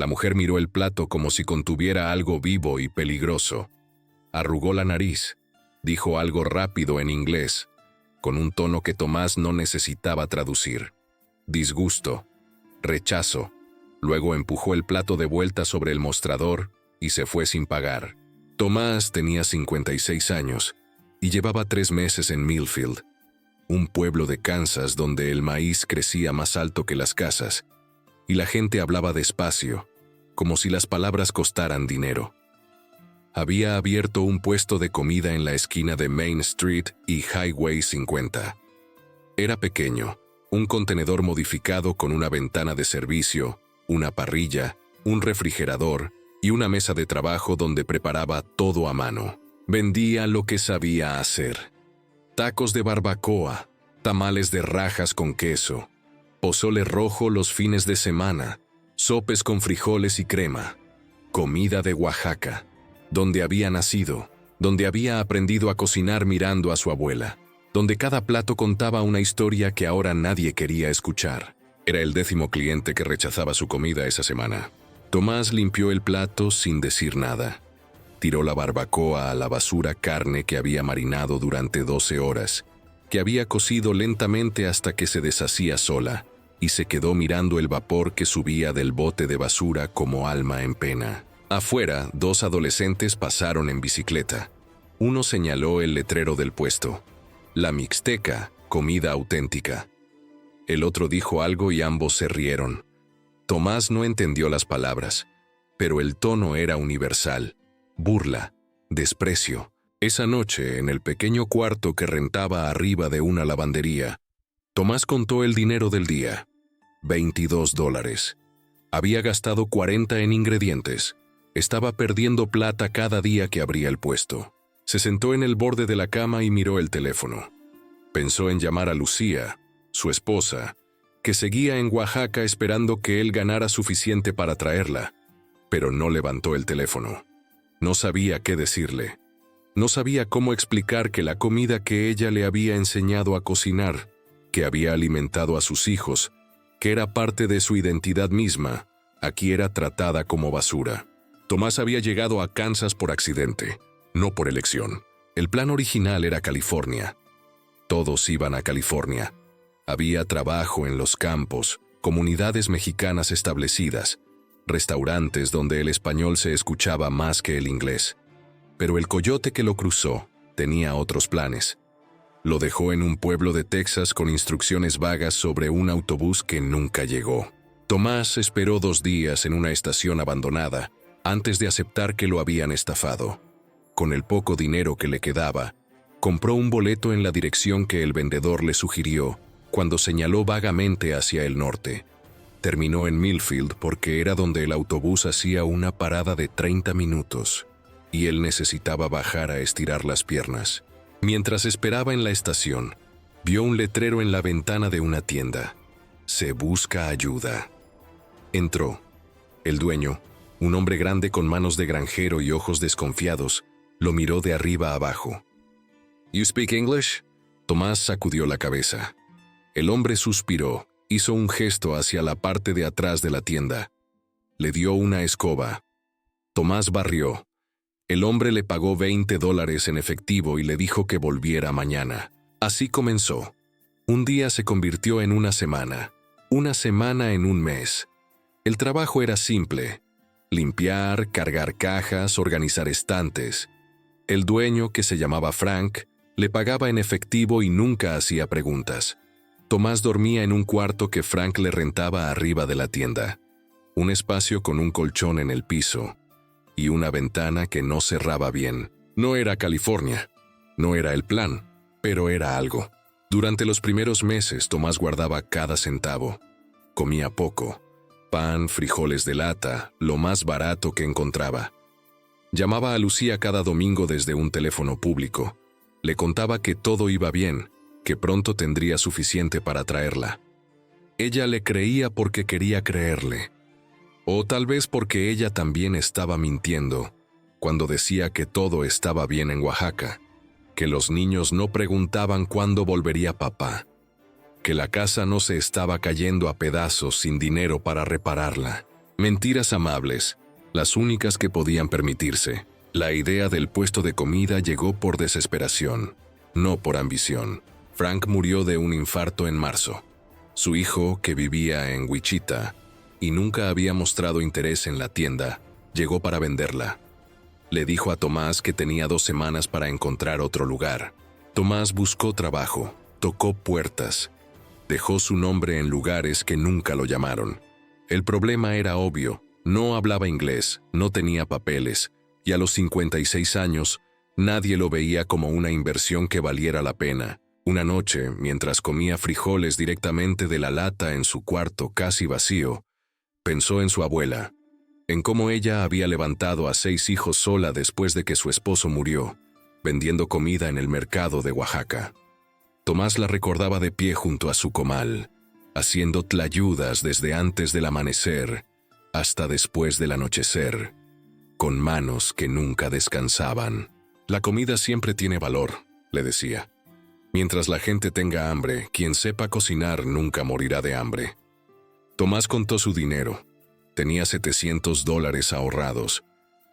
La mujer miró el plato como si contuviera algo vivo y peligroso. Arrugó la nariz. Dijo algo rápido en inglés, con un tono que Tomás no necesitaba traducir. Disgusto. Rechazo. Luego empujó el plato de vuelta sobre el mostrador y se fue sin pagar. Tomás tenía 56 años y llevaba 3 meses en Millfield, un pueblo de Kansas donde el maíz crecía más alto que las casas, y la gente hablaba despacio, como si las palabras costaran dinero. Había abierto un puesto de comida en la esquina de Main Street y Highway 50. Era pequeño, un contenedor modificado con una ventana de servicio, una parrilla, un refrigerador y una mesa de trabajo donde preparaba todo a mano. Vendía lo que sabía hacer: tacos de barbacoa, tamales de rajas con queso, pozole rojo los fines de semana, sopes con frijoles y crema, comida de Oaxaca, donde había nacido, donde había aprendido a cocinar mirando a su abuela, donde cada plato contaba una historia que ahora nadie quería escuchar. Era el 10º cliente que rechazaba su comida esa semana. Tomás limpió el plato sin decir nada. Tiró la barbacoa a la basura, carne que había marinado durante 12 horas, que había cocido lentamente hasta que se deshacía sola, y se quedó mirando el vapor que subía del bote de basura como alma en pena. Afuera, 2 adolescentes pasaron en bicicleta. Uno señaló el letrero del puesto: La Mixteca, comida auténtica. El otro dijo algo y ambos se rieron. Tomás no entendió las palabras, pero el tono era universal: burla, desprecio. Esa noche, en el pequeño cuarto que rentaba arriba de una lavandería, Tomás contó el dinero del día: $22. Había gastado 40 en ingredientes. Estaba perdiendo plata cada día que abría el puesto. Se sentó en el borde de la cama y miró el teléfono. Pensó en llamar a Lucía, su esposa, que seguía en Oaxaca esperando que él ganara suficiente para traerla, pero no levantó el teléfono. No sabía qué decirle. No sabía cómo explicar que la comida que ella le había enseñado a cocinar, que había alimentado a sus hijos, que era parte de su identidad misma, aquí era tratada como basura. Tomás había llegado a Kansas por accidente, no por elección. El plan original era California. Todos iban a California. Había trabajo en los campos, comunidades mexicanas establecidas, restaurantes donde el español se escuchaba más que el inglés. Pero el coyote que lo cruzó tenía otros planes. Lo dejó en un pueblo de Texas con instrucciones vagas sobre un autobús que nunca llegó. Tomás esperó 2 días en una estación abandonada antes de aceptar que lo habían estafado. Con el poco dinero que le quedaba, compró un boleto en la dirección que el vendedor le sugirió cuando señaló vagamente hacia el norte. Terminó en Millfield porque era donde el autobús hacía una parada de 30 minutos, y él necesitaba bajar a estirar las piernas. Mientras esperaba en la estación, vio un letrero en la ventana de una tienda: Se busca ayuda. Entró. El dueño, un hombre grande con manos de granjero y ojos desconfiados, lo miró de arriba abajo. «¿You speak English?» Tomás sacudió la cabeza. El hombre suspiró, hizo un gesto hacia la parte de atrás de la tienda. Le dio una escoba. Tomás barrió. El hombre le pagó $20 en efectivo y le dijo que volviera mañana. Así comenzó. Un día se convirtió en una semana en un mes. El trabajo era simple: limpiar, cargar cajas, organizar estantes. El dueño, que se llamaba Frank, le pagaba en efectivo y nunca hacía preguntas. Tomás dormía en un cuarto que Frank le rentaba arriba de la tienda, un espacio con un colchón en el piso y una ventana que no cerraba bien. No era California, no era el plan, pero era algo. Durante los primeros meses, Tomás guardaba cada centavo. Comía poco: pan, frijoles de lata, lo más barato que encontraba. Llamaba a Lucía cada domingo desde un teléfono público. Le contaba que todo iba bien, que pronto tendría suficiente para traerla. Ella le creía porque quería creerle. O tal vez porque ella también estaba mintiendo cuando decía que todo estaba bien en Oaxaca, que los niños no preguntaban cuándo volvería papá, que la casa no se estaba cayendo a pedazos sin dinero para repararla. Mentiras amables, las únicas que podían permitirse. La idea del puesto de comida llegó por desesperación, no por ambición. Frank murió de un infarto en marzo. Su hijo, que vivía en Wichita y nunca había mostrado interés en la tienda, llegó para venderla. Le dijo a Tomás que tenía 2 semanas para encontrar otro lugar. Tomás buscó trabajo, tocó puertas, dejó su nombre en lugares que nunca lo llamaron. El problema era obvio, no hablaba inglés, no tenía papeles, y a los 56 años, nadie lo veía como una inversión que valiera la pena. Una noche, mientras comía frijoles directamente de la lata en su cuarto casi vacío, pensó en su abuela, en cómo ella había levantado a 6 hijos sola después de que su esposo murió, vendiendo comida en el mercado de Oaxaca. Tomás la recordaba de pie junto a su comal, haciendo tlayudas desde antes del amanecer hasta después del anochecer, con manos que nunca descansaban. La comida siempre tiene valor, le decía. Mientras la gente tenga hambre, quien sepa cocinar nunca morirá de hambre. Tomás contó su dinero. Tenía $700 ahorrados.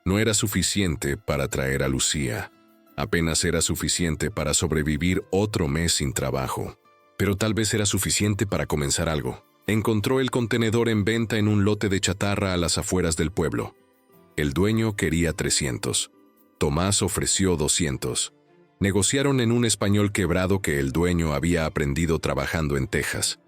No era suficiente para traer a Lucía. Apenas era suficiente para sobrevivir otro mes sin trabajo. Pero tal vez era suficiente para comenzar algo. Encontró el contenedor en venta en un lote de chatarra a las afueras del pueblo. El dueño quería 300. Tomás ofreció 200. Negociaron en un español quebrado que el dueño había aprendido trabajando en Texas.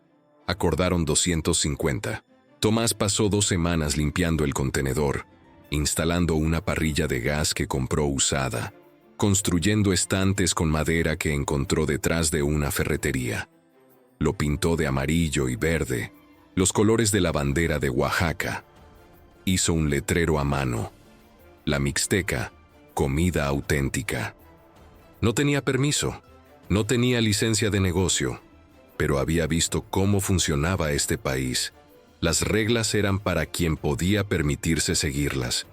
Acordaron 250. Tomás pasó 2 semanas limpiando el contenedor, instalando una parrilla de gas que compró usada, construyendo estantes con madera que encontró detrás de una ferretería. Lo pintó de amarillo y verde, los colores de la bandera de Oaxaca. Hizo un letrero a mano. La Mixteca, comida auténtica. No tenía permiso, no tenía licencia de negocio, pero había visto cómo funcionaba este país. Las reglas eran para quien podía permitirse seguirlas.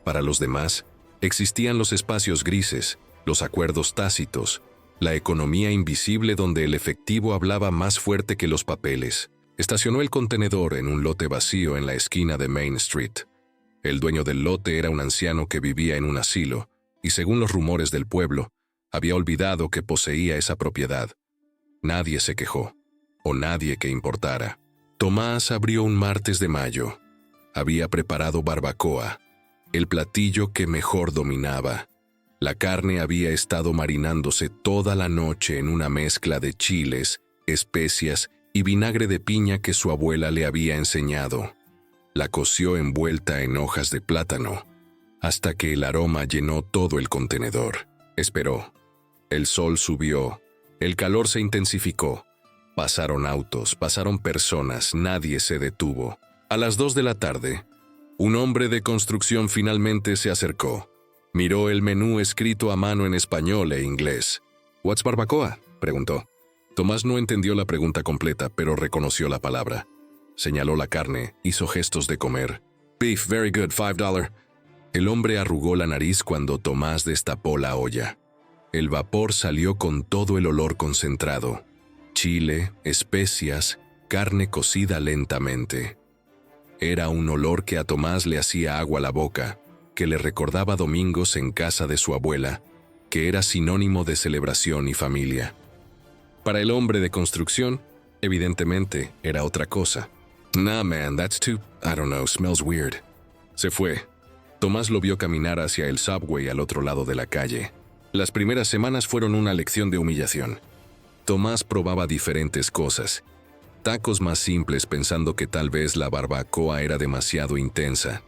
Para los demás, existían los espacios grises, los acuerdos tácitos, la economía invisible donde el efectivo hablaba más fuerte que los papeles. Estacionó el contenedor en un lote vacío en la esquina de Main Street. El dueño del lote era un anciano que vivía en un asilo, y según los rumores del pueblo, había olvidado que poseía esa propiedad. Nadie se quejó, o nadie que importara. Tomás abrió un martes de mayo. Había preparado barbacoa, el platillo que mejor dominaba. La carne había estado marinándose toda la noche en una mezcla de chiles, especias y vinagre de piña que su abuela le había enseñado. La coció envuelta en hojas de plátano, hasta que el aroma llenó todo el contenedor. Esperó. El sol subió, el calor se intensificó. Pasaron autos, pasaron personas, nadie se detuvo. A las 2 de la tarde, un hombre de construcción finalmente se acercó. Miró el menú escrito a mano en español e inglés. «¿What's barbacoa?», preguntó. Tomás no entendió la pregunta completa, pero reconoció la palabra. Señaló la carne, hizo gestos de comer. «Beef, very good, $5». El hombre arrugó la nariz cuando Tomás destapó la olla. El vapor salió con todo el olor concentrado. Chile, especias, carne cocida lentamente. Era un olor que a Tomás le hacía agua a la boca, que le recordaba domingos en casa de su abuela, que era sinónimo de celebración y familia. Para el hombre de construcción, evidentemente, era otra cosa. «Nah, man, that's too, I don't know, smells weird». Se fue. Tomás lo vio caminar hacia el subway al otro lado de la calle. Las primeras semanas fueron una lección de humillación. Tomás probaba diferentes cosas. Tacos más simples pensando que tal vez la barbacoa era demasiado intensa.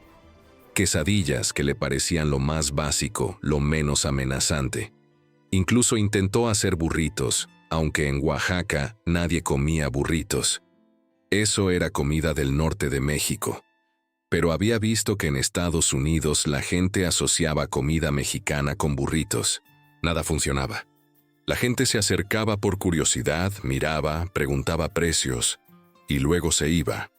Quesadillas que le parecían lo más básico, lo menos amenazante. Incluso intentó hacer burritos, aunque en Oaxaca nadie comía burritos. Eso era comida del norte de México. Pero había visto que en Estados Unidos la gente asociaba comida mexicana con burritos. Nada funcionaba. La gente se acercaba por curiosidad, miraba, preguntaba precios, y luego se iba.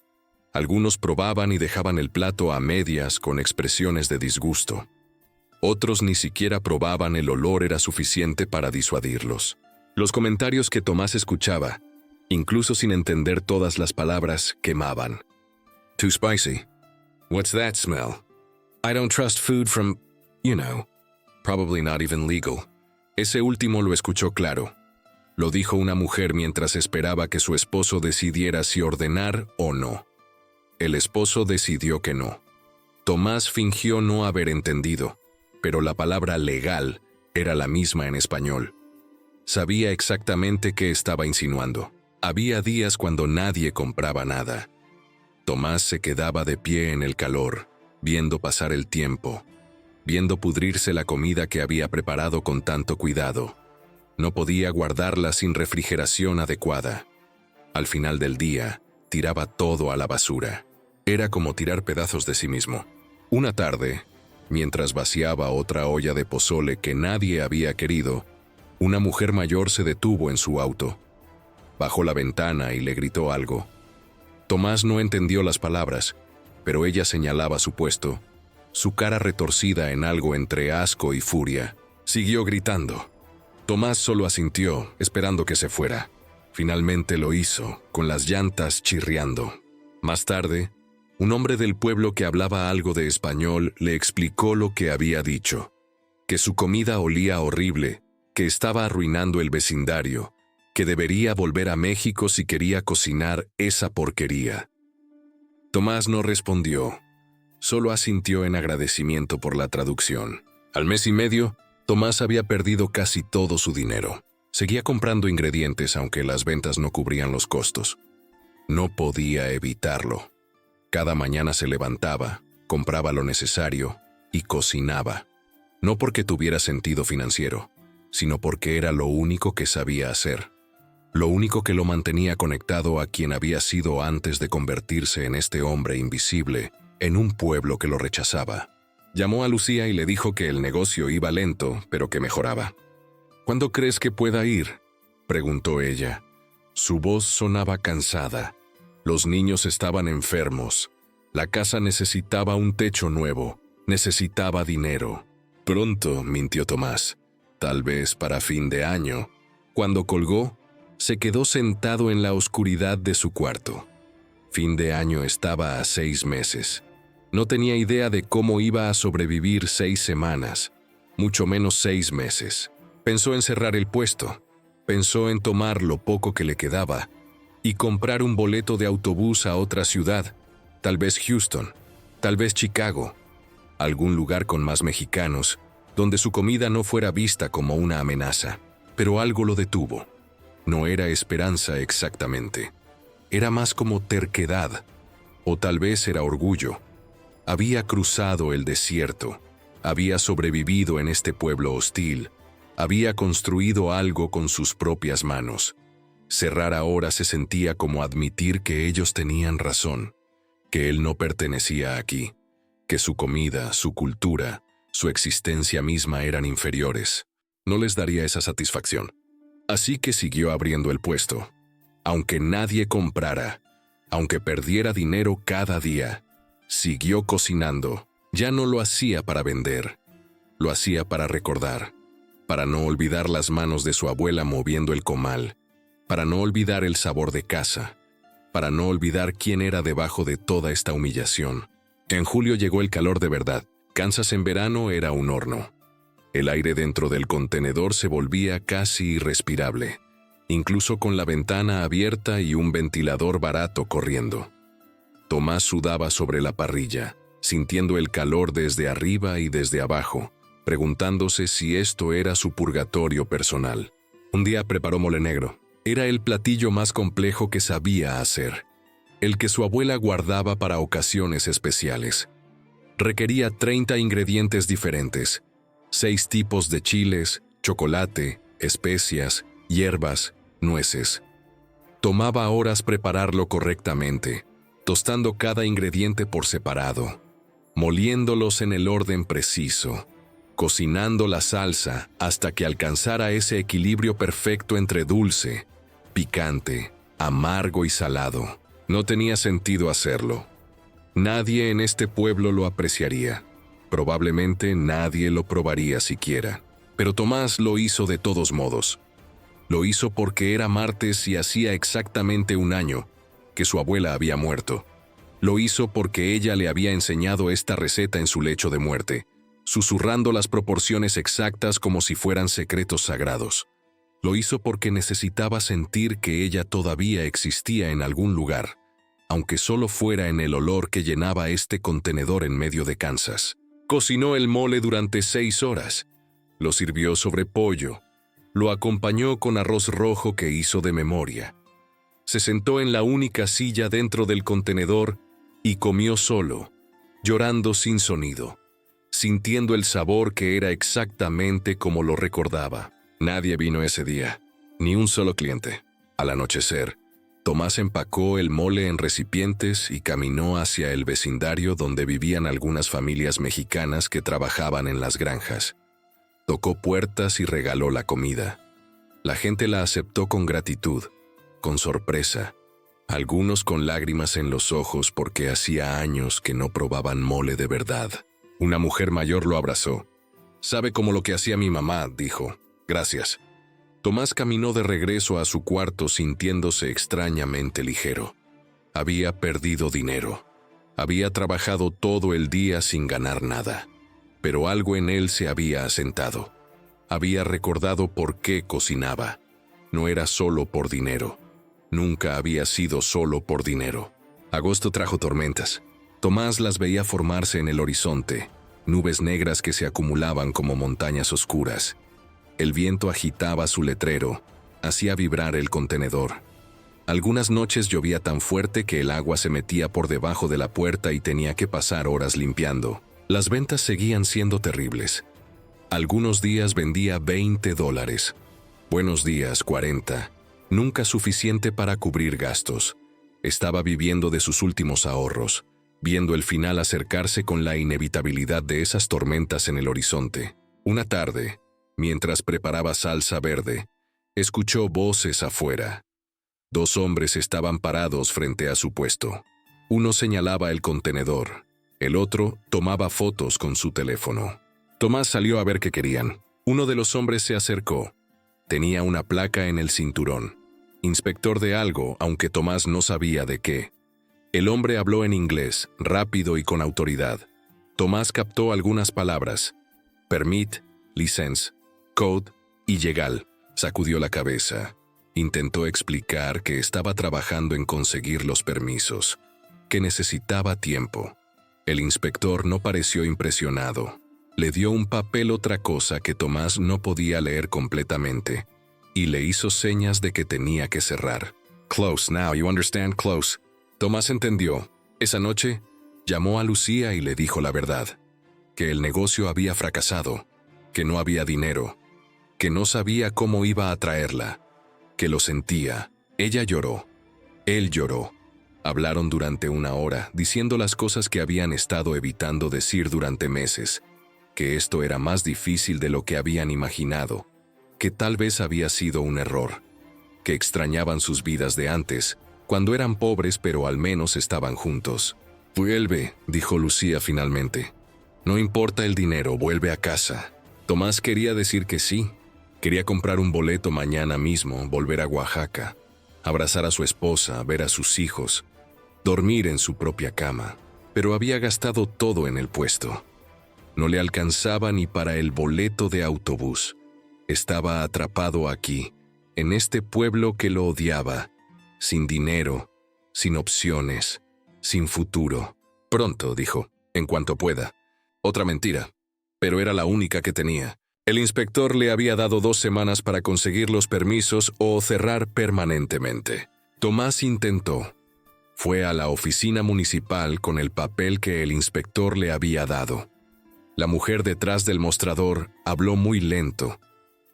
Algunos probaban y dejaban el plato a medias con expresiones de disgusto. Otros ni siquiera probaban, el olor era suficiente para disuadirlos. Los comentarios que Tomás escuchaba, incluso sin entender todas las palabras, quemaban. «Too spicy». What's that smell? I don't trust food from, you know, probably not even legal. Ese último lo escuchó claro. Lo dijo una mujer mientras esperaba que su esposo decidiera si ordenar o no. El esposo decidió que no. Tomás fingió no haber entendido, pero la palabra legal era la misma en español. Sabía exactamente qué estaba insinuando. Había días cuando nadie compraba nada. Tomás se quedaba de pie en el calor, viendo pasar el tiempo, viendo pudrirse la comida que había preparado con tanto cuidado. No podía guardarla sin refrigeración adecuada. Al final del día, tiraba todo a la basura. Era como tirar pedazos de sí mismo. Una tarde, mientras vaciaba otra olla de pozole que nadie había querido, una mujer mayor se detuvo en su auto. Bajó la ventana y le gritó algo. Tomás no entendió las palabras, pero ella señalaba su puesto, su cara retorcida en algo entre asco y furia. Siguió gritando. Tomás solo asintió, esperando que se fuera. Finalmente lo hizo, con las llantas chirriando. Más tarde, un hombre del pueblo que hablaba algo de español le explicó lo que había dicho, que su comida olía horrible, que estaba arruinando el vecindario, que debería volver a México si quería cocinar esa porquería. Tomás no respondió, solo asintió en agradecimiento por la traducción. Al mes y medio, Tomás había perdido casi todo su dinero. Seguía comprando ingredientes aunque las ventas no cubrían los costos. No podía evitarlo. Cada mañana se levantaba, compraba lo necesario y cocinaba. No porque tuviera sentido financiero, sino porque era lo único que sabía hacer. Lo único que lo mantenía conectado a quien había sido antes de convertirse en este hombre invisible en un pueblo que lo rechazaba. Llamó a Lucía y le dijo que el negocio iba lento, pero que mejoraba. ¿Cuándo crees que pueda ir?, preguntó ella. Su voz sonaba cansada. Los niños estaban enfermos. La casa necesitaba un techo nuevo. Necesitaba dinero. Pronto, mintió Tomás. Tal vez para fin de año. Cuando colgó, se quedó sentado en la oscuridad de su cuarto. Fin de año estaba a 6 meses. No tenía idea de cómo iba a sobrevivir 6 semanas, mucho menos 6 meses. Pensó en cerrar el puesto, pensó en tomar lo poco que le quedaba y comprar un boleto de autobús a otra ciudad, tal vez Houston, tal vez Chicago, algún lugar con más mexicanos, donde su comida no fuera vista como una amenaza. Pero algo lo detuvo. No era esperanza exactamente. Era más como terquedad, o tal vez era orgullo. Había cruzado el desierto, había sobrevivido en este pueblo hostil, había construido algo con sus propias manos. Cerrar ahora se sentía como admitir que ellos tenían razón, que él no pertenecía aquí, que su comida, su cultura, su existencia misma eran inferiores. No les daría esa satisfacción. Así que siguió abriendo el puesto. Aunque nadie comprara, aunque perdiera dinero cada día, siguió cocinando. Ya no lo hacía para vender, lo hacía para recordar, para no olvidar las manos de su abuela moviendo el comal, para no olvidar el sabor de casa, para no olvidar quién era debajo de toda esta humillación. En julio llegó el calor de verdad. Kansas en verano era un horno. El aire dentro del contenedor se volvía casi irrespirable, incluso con la ventana abierta y un ventilador barato corriendo. Tomás sudaba sobre la parrilla, sintiendo el calor desde arriba y desde abajo, preguntándose si esto era su purgatorio personal. Un día preparó mole negro. Era el platillo más complejo que sabía hacer, el que su abuela guardaba para ocasiones especiales. Requería 30 ingredientes diferentes, 6 tipos de chiles, chocolate, especias, hierbas, nueces. Tomaba horas prepararlo correctamente, tostando cada ingrediente por separado, moliéndolos en el orden preciso, cocinando la salsa hasta que alcanzara ese equilibrio perfecto entre dulce, picante, amargo y salado. No tenía sentido hacerlo. Nadie en este pueblo lo apreciaría. Probablemente nadie lo probaría siquiera. Pero Tomás lo hizo de todos modos. Lo hizo porque era martes y hacía exactamente un año que su abuela había muerto. Lo hizo porque ella le había enseñado esta receta en su lecho de muerte, susurrando las proporciones exactas como si fueran secretos sagrados. Lo hizo porque necesitaba sentir que ella todavía existía en algún lugar, aunque solo fuera en el olor que llenaba este contenedor en medio de Kansas. Cocinó el mole durante 6 horas. Lo sirvió sobre pollo. Lo acompañó con arroz rojo que hizo de memoria. Se sentó en la única silla dentro del contenedor y comió solo, llorando sin sonido, sintiendo el sabor que era exactamente como lo recordaba. Nadie vino ese día, ni un solo cliente. Al anochecer, Tomás empacó el mole en recipientes y caminó hacia el vecindario donde vivían algunas familias mexicanas que trabajaban en las granjas. Tocó puertas y regaló la comida. La gente la aceptó con gratitud, con sorpresa, algunos con lágrimas en los ojos porque hacía años que no probaban mole de verdad. Una mujer mayor lo abrazó. «Sabe como lo que hacía mi mamá», dijo. «Gracias». Tomás caminó de regreso a su cuarto sintiéndose extrañamente ligero. Había perdido dinero. Había trabajado todo el día sin ganar nada. Pero algo en él se había asentado. Había recordado por qué cocinaba. No era solo por dinero. Nunca había sido solo por dinero. Agosto trajo tormentas. Tomás las veía formarse en el horizonte, nubes negras que se acumulaban como montañas oscuras. El viento agitaba su letrero, hacía vibrar el contenedor. Algunas noches llovía tan fuerte que el agua se metía por debajo de la puerta y tenía que pasar horas limpiando. Las ventas seguían siendo terribles. Algunos días vendía $20. Buenos días, 40. Nunca suficiente para cubrir gastos. Estaba viviendo de sus últimos ahorros, viendo el final acercarse con la inevitabilidad de esas tormentas en el horizonte. Una tarde, mientras preparaba salsa verde, escuchó voces afuera. 2 hombres estaban parados frente a su puesto. Uno señalaba el contenedor, el otro tomaba fotos con su teléfono. Tomás salió a ver qué querían. Uno de los hombres se acercó. Tenía una placa en el cinturón. Inspector de algo, aunque Tomás no sabía de qué. El hombre habló en inglés, rápido y con autoridad. Tomás captó algunas palabras. Permit, license, code y legal. Sacudió la cabeza. Intentó explicar que estaba trabajando en conseguir los permisos, que necesitaba tiempo. El inspector no pareció impresionado. Le dio un papel, otra cosa que Tomás no podía leer completamente, y le hizo señas de que tenía que cerrar. Close now, you understand, close. Tomás entendió. Esa noche, llamó a Lucía y le dijo la verdad. Que el negocio había fracasado, que no había dinero, que no sabía cómo iba a traerla, que lo sentía. Ella lloró. Él lloró. Hablaron durante 1 hora, diciendo las cosas que habían estado evitando decir durante meses, que esto era más difícil de lo que habían imaginado, que tal vez había sido un error, que extrañaban sus vidas de antes, cuando eran pobres pero al menos estaban juntos. «Vuelve», dijo Lucía finalmente. «No importa el dinero, vuelve a casa». Tomás quería decir que sí. Quería comprar un boleto mañana mismo, volver a Oaxaca, abrazar a su esposa, ver a sus hijos, dormir en su propia cama. Pero había gastado todo en el puesto. No le alcanzaba ni para el boleto de autobús. Estaba atrapado aquí, en este pueblo que lo odiaba, sin dinero, sin opciones, sin futuro. «Pronto», dijo, «en cuanto pueda». Otra mentira, pero era la única que tenía. El inspector le había dado 2 semanas para conseguir los permisos o cerrar permanentemente. Tomás intentó. Fue a la oficina municipal con el papel que el inspector le había dado. La mujer detrás del mostrador habló muy lento,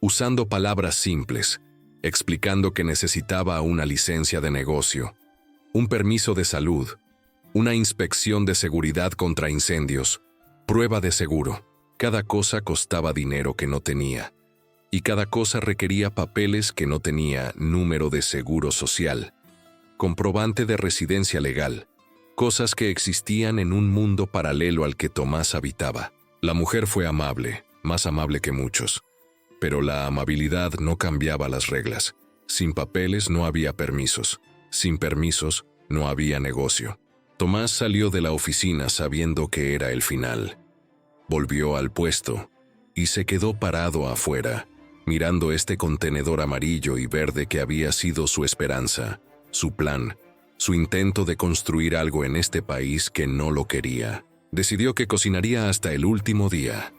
usando palabras simples, explicando que necesitaba una licencia de negocio, un permiso de salud, una inspección de seguridad contra incendios, prueba de seguro. Cada cosa costaba dinero que no tenía, y cada cosa requería papeles que no tenía: número de seguro social, comprobante de residencia legal, cosas que existían en un mundo paralelo al que Tomás habitaba. La mujer fue amable, más amable que muchos, pero la amabilidad no cambiaba las reglas. Sin papeles no había permisos, sin permisos no había negocio. Tomás salió de la oficina sabiendo que era el final. Volvió al puesto y se quedó parado afuera, mirando este contenedor amarillo y verde que había sido su esperanza, su plan, su intento de construir algo en este país que no lo quería. Decidió que cocinaría hasta el último día.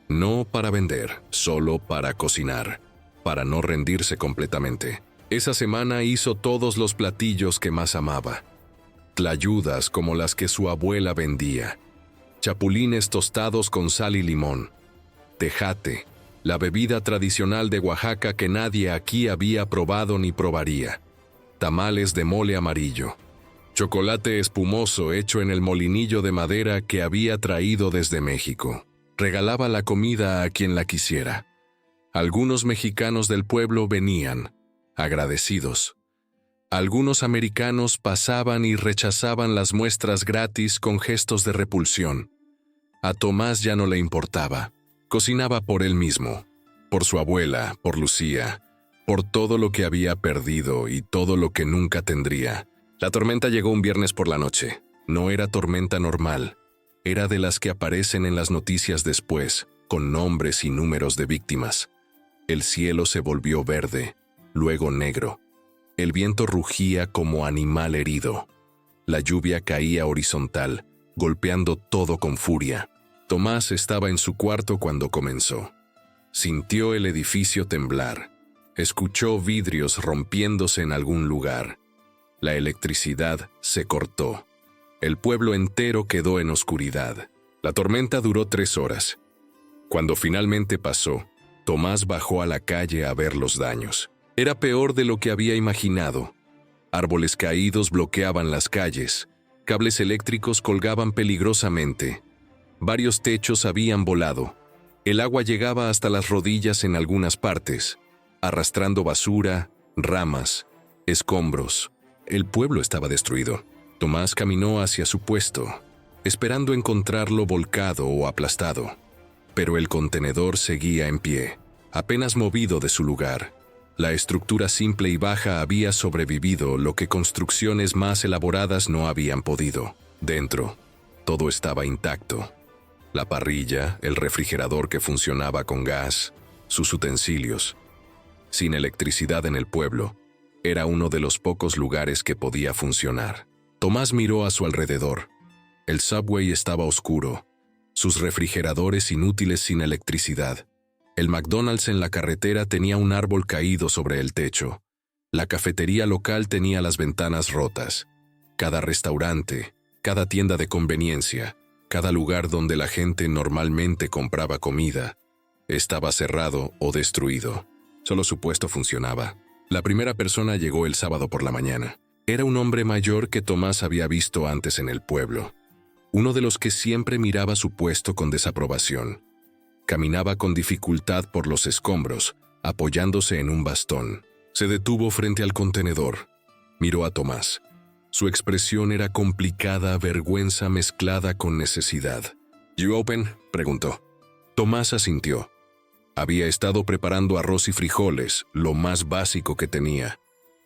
No para vender, solo para cocinar, para no rendirse completamente. Esa semana hizo todos los platillos que más amaba. Tlayudas como las que su abuela vendía, chapulines tostados con sal y limón, tejate, la bebida tradicional de Oaxaca que nadie aquí había probado ni probaría, tamales de mole amarillo, chocolate espumoso hecho en el molinillo de madera que había traído desde México. Regalaba la comida a quien la quisiera. Algunos mexicanos del pueblo venían, agradecidos. Algunos americanos pasaban y rechazaban las muestras gratis con gestos de repulsión. A Tomás ya no le importaba. Cocinaba por él mismo, por su abuela, por Lucía, por todo lo que había perdido y todo lo que nunca tendría. La tormenta llegó un viernes por la noche. No era tormenta normal. Era de las que aparecen en las noticias después, con nombres y números de víctimas. El cielo se volvió verde, luego negro. El viento rugía como animal herido. La lluvia caía horizontal, golpeando todo con furia. Tomás estaba en su cuarto cuando comenzó. Sintió el edificio temblar. Escuchó vidrios rompiéndose en algún lugar. La electricidad se cortó. El pueblo entero quedó en oscuridad. La tormenta duró 3 horas. Cuando finalmente pasó, Tomás bajó a la calle a ver los daños. Era peor de lo que había imaginado. Árboles caídos bloqueaban las calles, cables eléctricos colgaban peligrosamente, varios techos habían volado, el agua llegaba hasta las rodillas en algunas partes, arrastrando basura, ramas, escombros. El pueblo estaba destruido. Tomás caminó hacia su puesto, esperando encontrarlo volcado o aplastado. Pero el contenedor seguía en pie, apenas movido de su lugar. La estructura simple y baja había sobrevivido lo que construcciones más elaboradas no habían podido. Dentro, todo estaba intacto. La parrilla, el refrigerador que funcionaba con gas, sus utensilios. Sin electricidad en el pueblo, era uno de los pocos lugares que podía funcionar. Tomás miró a su alrededor. El subway estaba oscuro, sus refrigeradores inútiles sin electricidad. El McDonald's en la carretera tenía un árbol caído sobre el techo. La cafetería local tenía las ventanas rotas. Cada restaurante, cada tienda de conveniencia, cada lugar donde la gente normalmente compraba comida, estaba cerrado o destruido. Solo su puesto funcionaba. La primera persona llegó el sábado por la mañana. Era un hombre mayor que Tomás había visto antes en el pueblo. Uno de los que siempre miraba su puesto con desaprobación. Caminaba con dificultad por los escombros, apoyándose en un bastón. Se detuvo frente al contenedor. Miró a Tomás. Su expresión era complicada vergüenza mezclada con necesidad. «¿You open?», preguntó. Tomás asintió. Había estado preparando arroz y frijoles, lo más básico que tenía.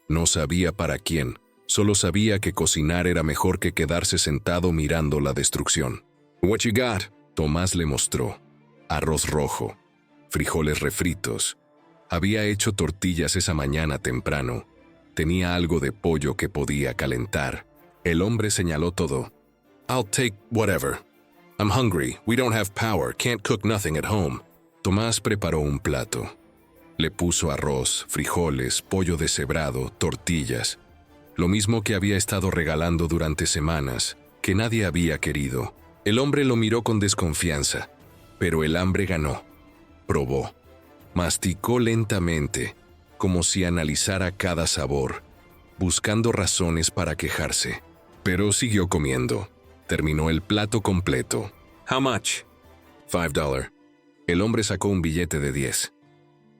No sabía para quién, solo sabía que cocinar era mejor que quedarse sentado mirando la destrucción. «What you got?», Tomás le mostró. Arroz rojo, frijoles refritos. Había hecho tortillas esa mañana temprano. Tenía algo de pollo que podía calentar. El hombre señaló todo. «I'll take whatever. I'm hungry. We don't have power. Can't cook nothing at home». Tomás preparó un plato. Le puso arroz, frijoles, pollo deshebrado, tortillas. Lo mismo que había estado regalando durante semanas, que nadie había querido. El hombre lo miró con desconfianza. Pero el hambre ganó. Probó. Masticó lentamente, como si analizara cada sabor, buscando razones para quejarse. Pero siguió comiendo. Terminó el plato completo. «How much?» $5. El hombre sacó un billete de 10.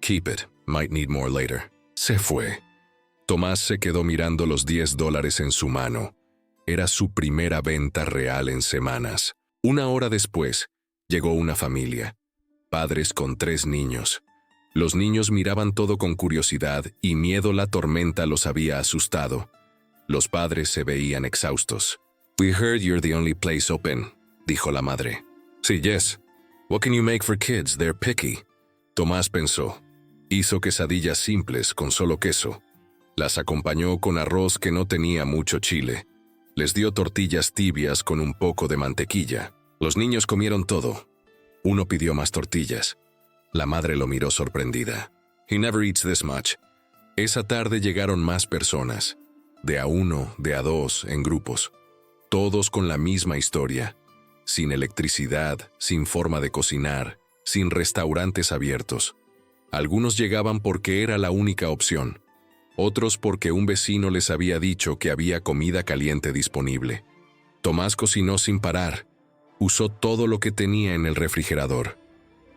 «Keep it. Might need more later». Se fue. Tomás se quedó mirando los $10 en su mano. Era su primera venta real en semanas. 1 hora después, llegó una familia, padres con 3 niños. Los niños miraban todo con curiosidad y miedo. La tormenta los había asustado. Los padres se veían exhaustos. We heard you're the only place open, dijo la madre. Sí, yes. What can you make for kids? They're picky. Tomás pensó. Hizo quesadillas simples con solo queso. Las acompañó con arroz que no tenía mucho chile. Les dio tortillas tibias con un poco de mantequilla. Los niños comieron todo. Uno pidió más tortillas. La madre lo miró sorprendida. He never eats this much. Esa tarde llegaron más personas. De a uno, de a dos, en grupos. Todos con la misma historia. Sin electricidad, sin forma de cocinar, sin restaurantes abiertos. Algunos llegaban porque era la única opción. Otros porque un vecino les había dicho que había comida caliente disponible. Tomás cocinó sin parar. Usó todo lo que tenía en el refrigerador.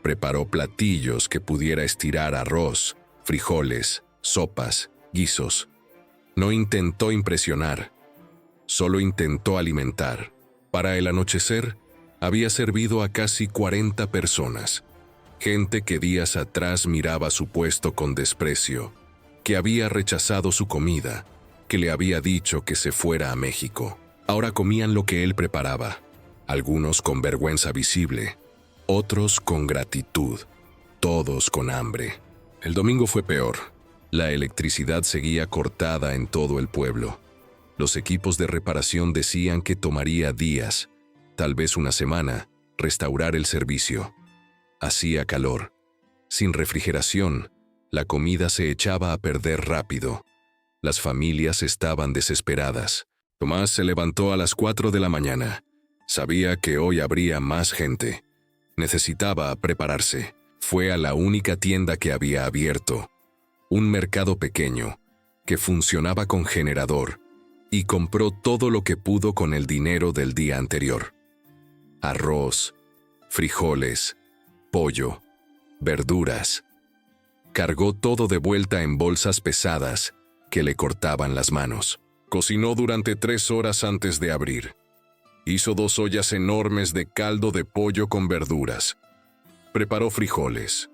Preparó platillos que pudiera estirar arroz, frijoles, sopas, guisos. No intentó impresionar, solo intentó alimentar. Para el anochecer, había servido a casi 40 personas. Gente que días atrás miraba su puesto con desprecio, que había rechazado su comida, que le había dicho que se fuera a México. Ahora comían lo que él preparaba, algunos con vergüenza visible, otros con gratitud, todos con hambre. El domingo fue peor. La electricidad seguía cortada en todo el pueblo. Los equipos de reparación decían que tomaría días, tal vez una semana, restaurar el servicio. Hacía calor. Sin refrigeración, la comida se echaba a perder rápido. Las familias estaban desesperadas. Tomás se levantó a las 4 de la mañana. Sabía que hoy habría más gente. Necesitaba prepararse. Fue a la única tienda que había abierto, un mercado pequeño, que funcionaba con generador, y compró todo lo que pudo con el dinero del día anterior. Arroz, frijoles, pollo, verduras. Cargó todo de vuelta en bolsas pesadas que le cortaban las manos. Cocinó durante 3 horas antes de abrir. Hizo 2 ollas enormes de caldo de pollo con verduras. Preparó frijoles.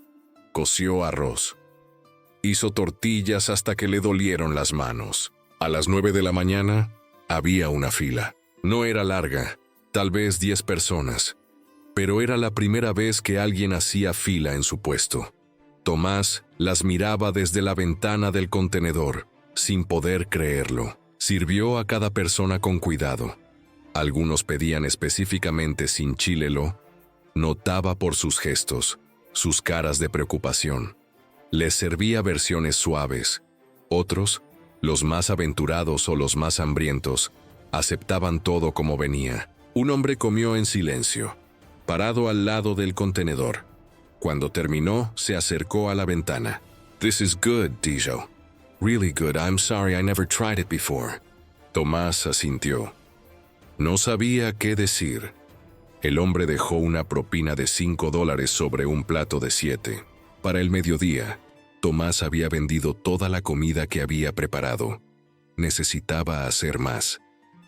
Coció arroz. Hizo tortillas hasta que le dolieron las manos. A las 9 de la mañana, había una fila. No era larga, tal vez 10 personas, pero era la primera vez que alguien hacía fila en su puesto. Tomás las miraba desde la ventana del contenedor, sin poder creerlo. Sirvió a cada persona con cuidado. Algunos pedían específicamente sin chilelo. Notaba por sus gestos, sus caras de preocupación. Les servía versiones suaves. Otros, los más aventurados o los más hambrientos, aceptaban todo como venía. Un hombre comió en silencio, parado al lado del contenedor. Cuando terminó, se acercó a la ventana. "This is good, Dijo. Really good. I'm sorry I never tried it before." Tomás asintió. No sabía qué decir. El hombre dejó una propina de $5 sobre un plato de 7. Para el mediodía, Tomás había vendido toda la comida que había preparado. Necesitaba hacer más,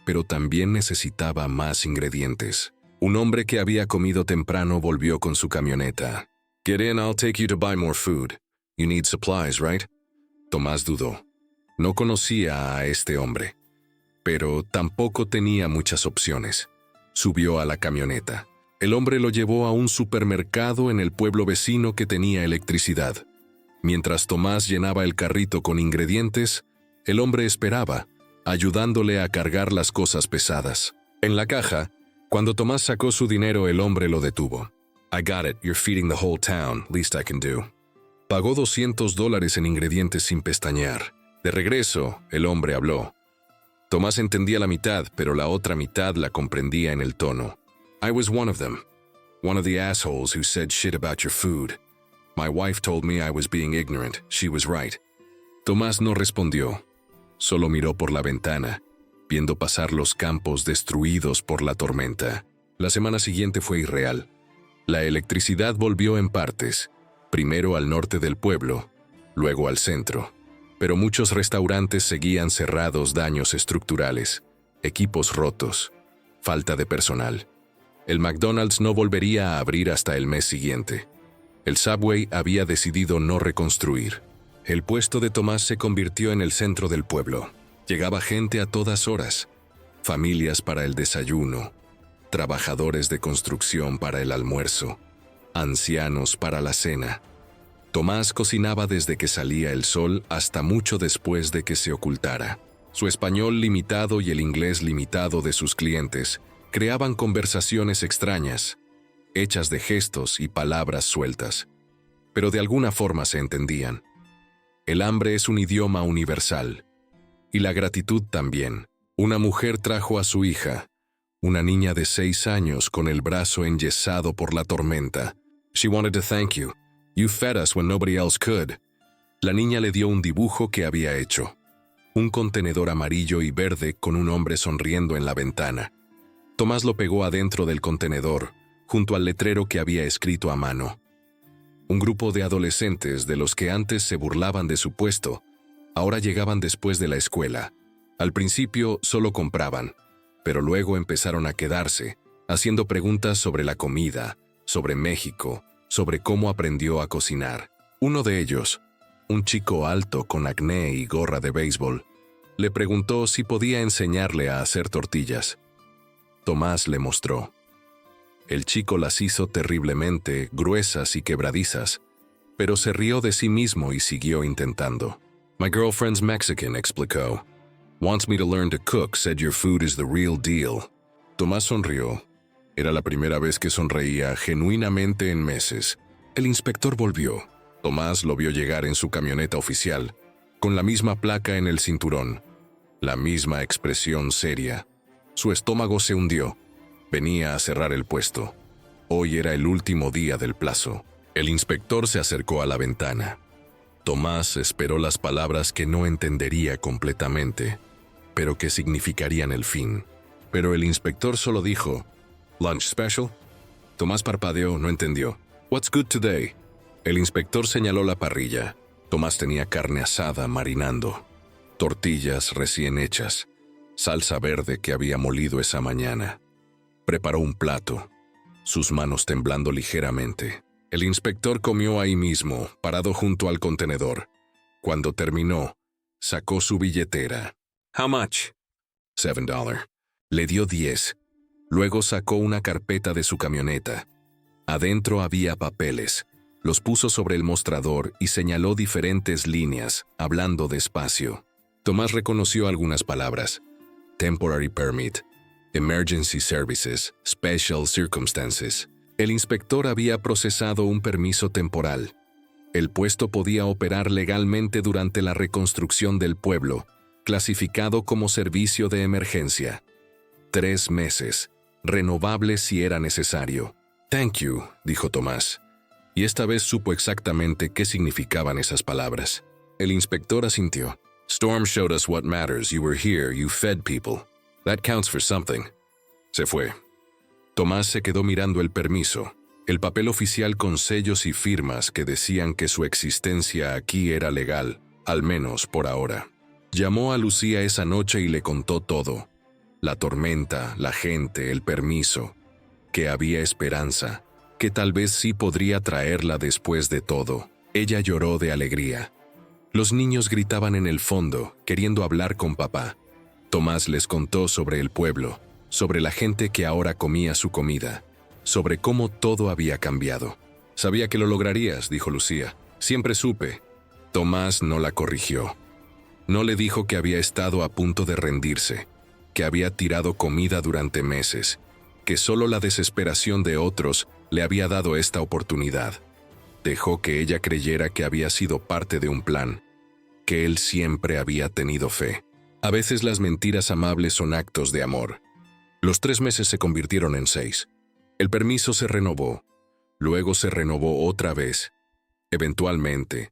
pero también necesitaba más ingredientes. Un hombre que había comido temprano volvió con su camioneta. "Get in, I'll take you to buy more food. You need supplies, right?" Tomás dudó. No conocía a este hombre, pero tampoco tenía muchas opciones. Subió a la camioneta. El hombre lo llevó a un supermercado en el pueblo vecino que tenía electricidad. Mientras Tomás llenaba el carrito con ingredientes, el hombre esperaba, ayudándole a cargar las cosas pesadas. En la caja, cuando Tomás sacó su dinero, el hombre lo detuvo. "I got it, you're feeding the whole town, least I can do." Pagó $200 en ingredientes sin pestañear. De regreso, el hombre habló. Tomás entendía la mitad, pero la otra mitad la comprendía en el tono. "I was one of them. One of the assholes who said shit about your food. My wife told me I was being ignorant. She was right." Tomás no respondió. Solo miró por la ventana, viendo pasar los campos destruidos por la tormenta. La semana siguiente fue irreal. La electricidad volvió en partes, primero al norte del pueblo, luego al centro. Pero muchos restaurantes seguían cerrados, daños estructurales, equipos rotos, falta de personal. El McDonald's no volvería a abrir hasta el mes siguiente. El Subway había decidido no reconstruir. El puesto de Tomás se convirtió en el centro del pueblo. Llegaba gente a todas horas. familias para el desayuno, trabajadores de construcción para el almuerzo, ancianos para la cena. Tomás cocinaba desde que salía el sol hasta mucho después de que se ocultara. Su español limitado y el inglés limitado de sus clientes creaban conversaciones extrañas, hechas de gestos y palabras sueltas, pero de alguna forma se entendían. El hambre es un idioma universal, y la gratitud también. Una mujer trajo a su hija, una niña de 6 años con el brazo enyesado por la tormenta. She wanted to thank you. You fed us when nobody else could. La niña le dio un dibujo que había hecho. Un contenedor amarillo y verde con un hombre sonriendo en la ventana. Tomás lo pegó adentro del contenedor, junto al letrero que había escrito a mano. Un grupo de adolescentes de los que antes se burlaban de su puesto, ahora llegaban después de la escuela. Al principio solo compraban, pero luego empezaron a quedarse, haciendo preguntas sobre la comida, sobre México, sobre cómo aprendió a cocinar. Uno de ellos, un chico alto con acné y gorra de béisbol, le preguntó si podía enseñarle a hacer tortillas. Tomás le mostró. El chico las hizo terriblemente gruesas y quebradizas, pero se rió de sí mismo y siguió intentando. My girlfriend's Mexican, explicó. Wants me to learn to cook, said your food is the real deal. Tomás sonrió. Era la primera vez que sonreía genuinamente en meses. El inspector volvió. Tomás lo vio llegar en su camioneta oficial, con la misma placa en el cinturón, la misma expresión seria. Su estómago se hundió. Venía a cerrar el puesto. Hoy era el último día del plazo. El inspector se acercó a la ventana. Tomás esperó las palabras que no entendería completamente, pero que significarían el fin. Pero el inspector solo dijo, «Lunch special?» Tomás parpadeó, no entendió. «What's good today?» El inspector señaló la parrilla. Tomás tenía carne asada marinando, tortillas recién hechas, salsa verde que había molido esa mañana. Preparó un plato, sus manos temblando ligeramente. El inspector comió ahí mismo, parado junto al contenedor. Cuando terminó, sacó su billetera. «How much?» $7. Le dio 10. Luego sacó una carpeta de su camioneta. Adentro había papeles. Los puso sobre el mostrador y señaló diferentes líneas, hablando despacio. Tomás reconoció algunas palabras. Temporary permit, emergency services, special circumstances. El inspector había procesado un permiso temporal. El puesto podía operar legalmente durante la reconstrucción del pueblo, clasificado como servicio de emergencia. 3 meses, renovable si era necesario. «Thank you», dijo Tomás. Y esta vez supo exactamente qué significaban esas palabras. El inspector asintió. «Storm showed us what matters. You were here. You fed people. That counts for something». Se fue. Tomás se quedó mirando el permiso, el papel oficial con sellos y firmas que decían que su existencia aquí era legal, al menos por ahora. Llamó a Lucía esa noche y le contó todo. La tormenta, la gente, el permiso. Que había esperanza, que tal vez sí podría traerla después de todo. Ella lloró de alegría. Los niños gritaban en el fondo, queriendo hablar con papá. Tomás les contó sobre el pueblo, sobre la gente que ahora comía su comida, sobre cómo todo había cambiado. «Sabía que lo lograrías», dijo Lucía. «Siempre supe». Tomás no la corrigió. No le dijo que había estado a punto de rendirse, que había tirado comida durante meses, que solo la desesperación de otros le había dado esta oportunidad. Dejó que ella creyera que había sido parte de un plan, que él siempre había tenido fe. A veces las mentiras amables son actos de amor. Los 3 meses se convirtieron en 6. El permiso se renovó. Luego se renovó otra vez. Eventualmente,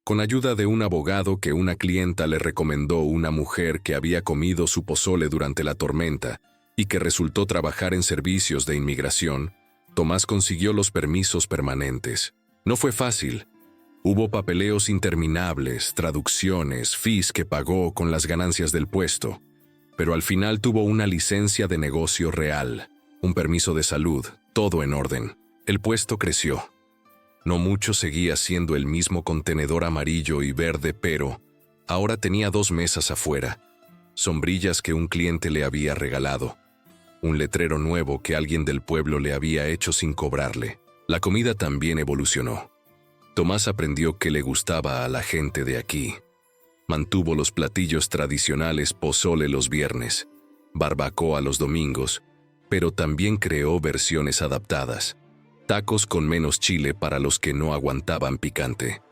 con ayuda de un abogado que una clienta le recomendó, una mujer que había comido su pozole durante la tormenta y que resultó trabajar en servicios de inmigración, Tomás consiguió los permisos permanentes. No fue fácil. Hubo papeleos interminables, traducciones, fees que pagó con las ganancias del puesto. Pero al final tuvo una licencia de negocio real, un permiso de salud, todo en orden. El puesto creció. No mucho seguía siendo el mismo contenedor amarillo y verde, pero ahora tenía 2 mesas afuera, sombrillas que un cliente le había regalado, un letrero nuevo que alguien del pueblo le había hecho sin cobrarle. La comida también evolucionó. Tomás aprendió que le gustaba a la gente de aquí. Mantuvo los platillos tradicionales, pozole los viernes, barbacoa los domingos, pero también creó versiones adaptadas. Tacos con menos chile para los que no aguantaban picante.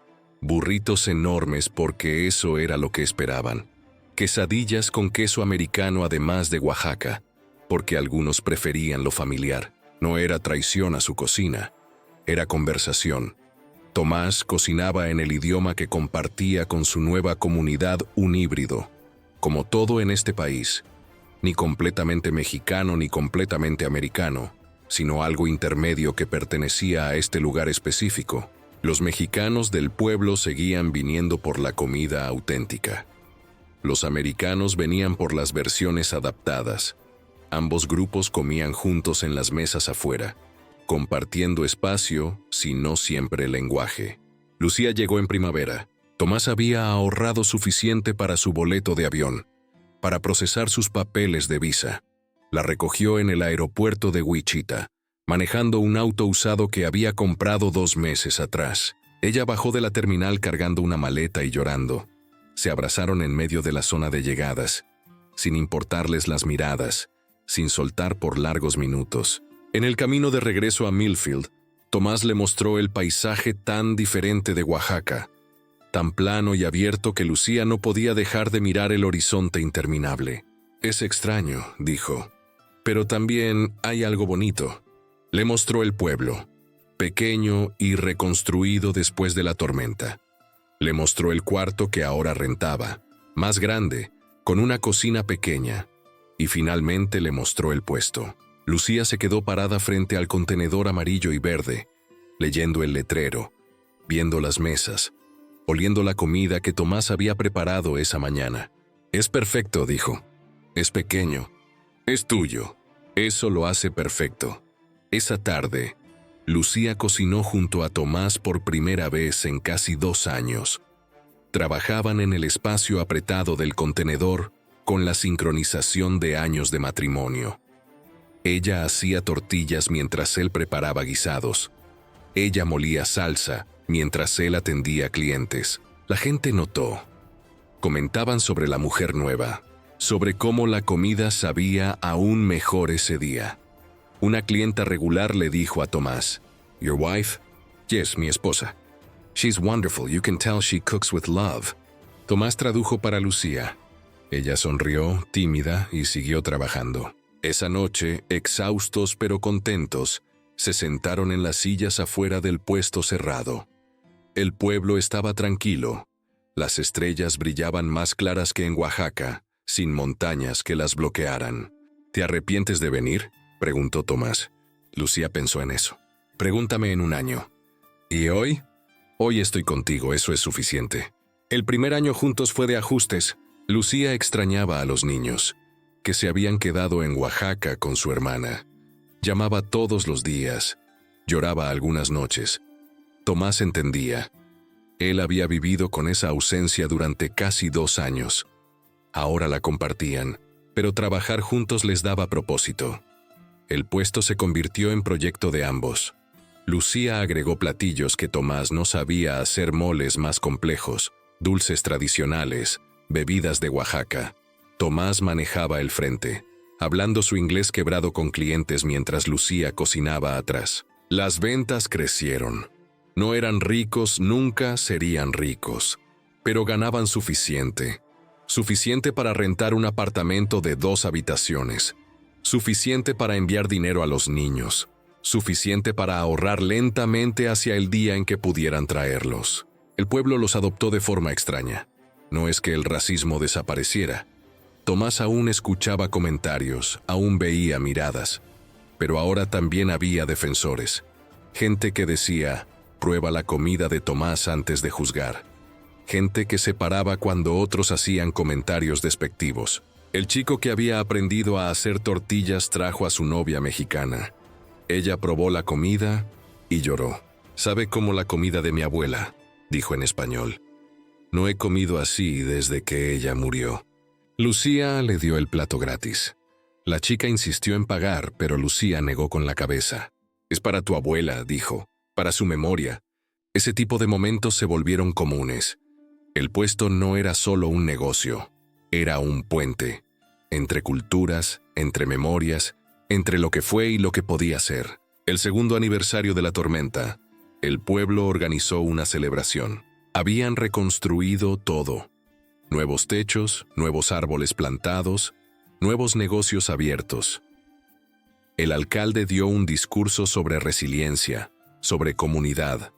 Burritos enormes porque eso era lo que esperaban. Quesadillas con queso americano además de Oaxaca, porque algunos preferían lo familiar. No era traición a su cocina, era conversación. Tomás cocinaba en el idioma que compartía con su nueva comunidad, un híbrido, como todo en este país, ni completamente mexicano ni completamente americano, sino algo intermedio que pertenecía a este lugar específico. Los mexicanos del pueblo seguían viniendo por la comida auténtica. Los americanos venían por las versiones adaptadas. Ambos grupos comían juntos en las mesas afuera, compartiendo espacio, si no siempre lenguaje. Lucía llegó en primavera. Tomás había ahorrado suficiente para su boleto de avión, para procesar sus papeles de visa. La recogió en el aeropuerto de Wichita, manejando un auto usado que había comprado 2 meses atrás. Ella bajó de la terminal cargando una maleta y llorando. Se abrazaron en medio de la zona de llegadas, sin importarles las miradas, sin soltar por largos minutos. En el camino de regreso a Millfield, Tomás le mostró el paisaje tan diferente de Oaxaca, tan plano y abierto que Lucía no podía dejar de mirar el horizonte interminable. «Es extraño», dijo, «pero también hay algo bonito». Le mostró el pueblo, pequeño y reconstruido después de la tormenta. Le mostró el cuarto que ahora rentaba, más grande, con una cocina pequeña, y finalmente le mostró el puesto. Lucía se quedó parada frente al contenedor amarillo y verde, leyendo el letrero, viendo las mesas, oliendo la comida que Tomás había preparado esa mañana. «Es perfecto», dijo. «Es pequeño. Es tuyo. Eso lo hace perfecto». Esa tarde, Lucía cocinó junto a Tomás por primera vez en casi 2 años. Trabajaban en el espacio apretado del contenedor con la sincronización de años de matrimonio. Ella hacía tortillas mientras él preparaba guisados. Ella molía salsa mientras él atendía clientes. La gente notó. Comentaban sobre la mujer nueva, sobre cómo la comida sabía aún mejor ese día. Una clienta regular le dijo a Tomás, «Your wife?» «Yes, mi esposa. She's wonderful. You can tell she cooks with love». Tomás tradujo para Lucía. Ella sonrió, tímida, y siguió trabajando. Esa noche, exhaustos pero contentos, se sentaron en las sillas afuera del puesto cerrado. El pueblo estaba tranquilo. Las estrellas brillaban más claras que en Oaxaca, sin montañas que las bloquearan. «¿Te arrepientes de venir?», preguntó Tomás. Lucía pensó en eso. «Pregúntame en 1 año». «¿Y hoy?» «Hoy estoy contigo, eso es suficiente». El primer año juntos fue de ajustes. Lucía extrañaba a los niños, que se habían quedado en Oaxaca con su hermana. Llamaba todos los días, lloraba algunas noches. Tomás entendía. Él había vivido con esa ausencia durante casi 2 años. Ahora la compartían, pero trabajar juntos les daba propósito. El puesto se convirtió en proyecto de ambos. Lucía agregó platillos que Tomás no sabía hacer: moles más complejos, dulces tradicionales, bebidas de Oaxaca. Tomás manejaba el frente, hablando su inglés quebrado con clientes mientras Lucía cocinaba atrás. Las ventas crecieron. No eran ricos, nunca serían ricos, pero ganaban suficiente. Suficiente para rentar un apartamento de 2 habitaciones. Suficiente para enviar dinero a los niños. Suficiente para ahorrar lentamente hacia el día en que pudieran traerlos. El pueblo los adoptó de forma extraña. No es que el racismo desapareciera. Tomás aún escuchaba comentarios, aún veía miradas. Pero ahora también había defensores. Gente que decía, prueba la comida de Tomás antes de juzgar. Gente que se paraba cuando otros hacían comentarios despectivos. El chico que había aprendido a hacer tortillas trajo a su novia mexicana. Ella probó la comida y lloró. «Sabe como la comida de mi abuela», dijo en español. «No he comido así desde que ella murió». Lucía le dio el plato gratis. La chica insistió en pagar, pero Lucía negó con la cabeza. «Es para tu abuela», dijo, «para su memoria». Ese tipo de momentos se volvieron comunes. El puesto no era solo un negocio, era un puente. Entre culturas, entre memorias, entre lo que fue y lo que podía ser. El segundo aniversario de la tormenta, el pueblo organizó una celebración. Habían reconstruido todo. Nuevos techos, nuevos árboles plantados, nuevos negocios abiertos. El alcalde dio un discurso sobre resiliencia, sobre comunidad,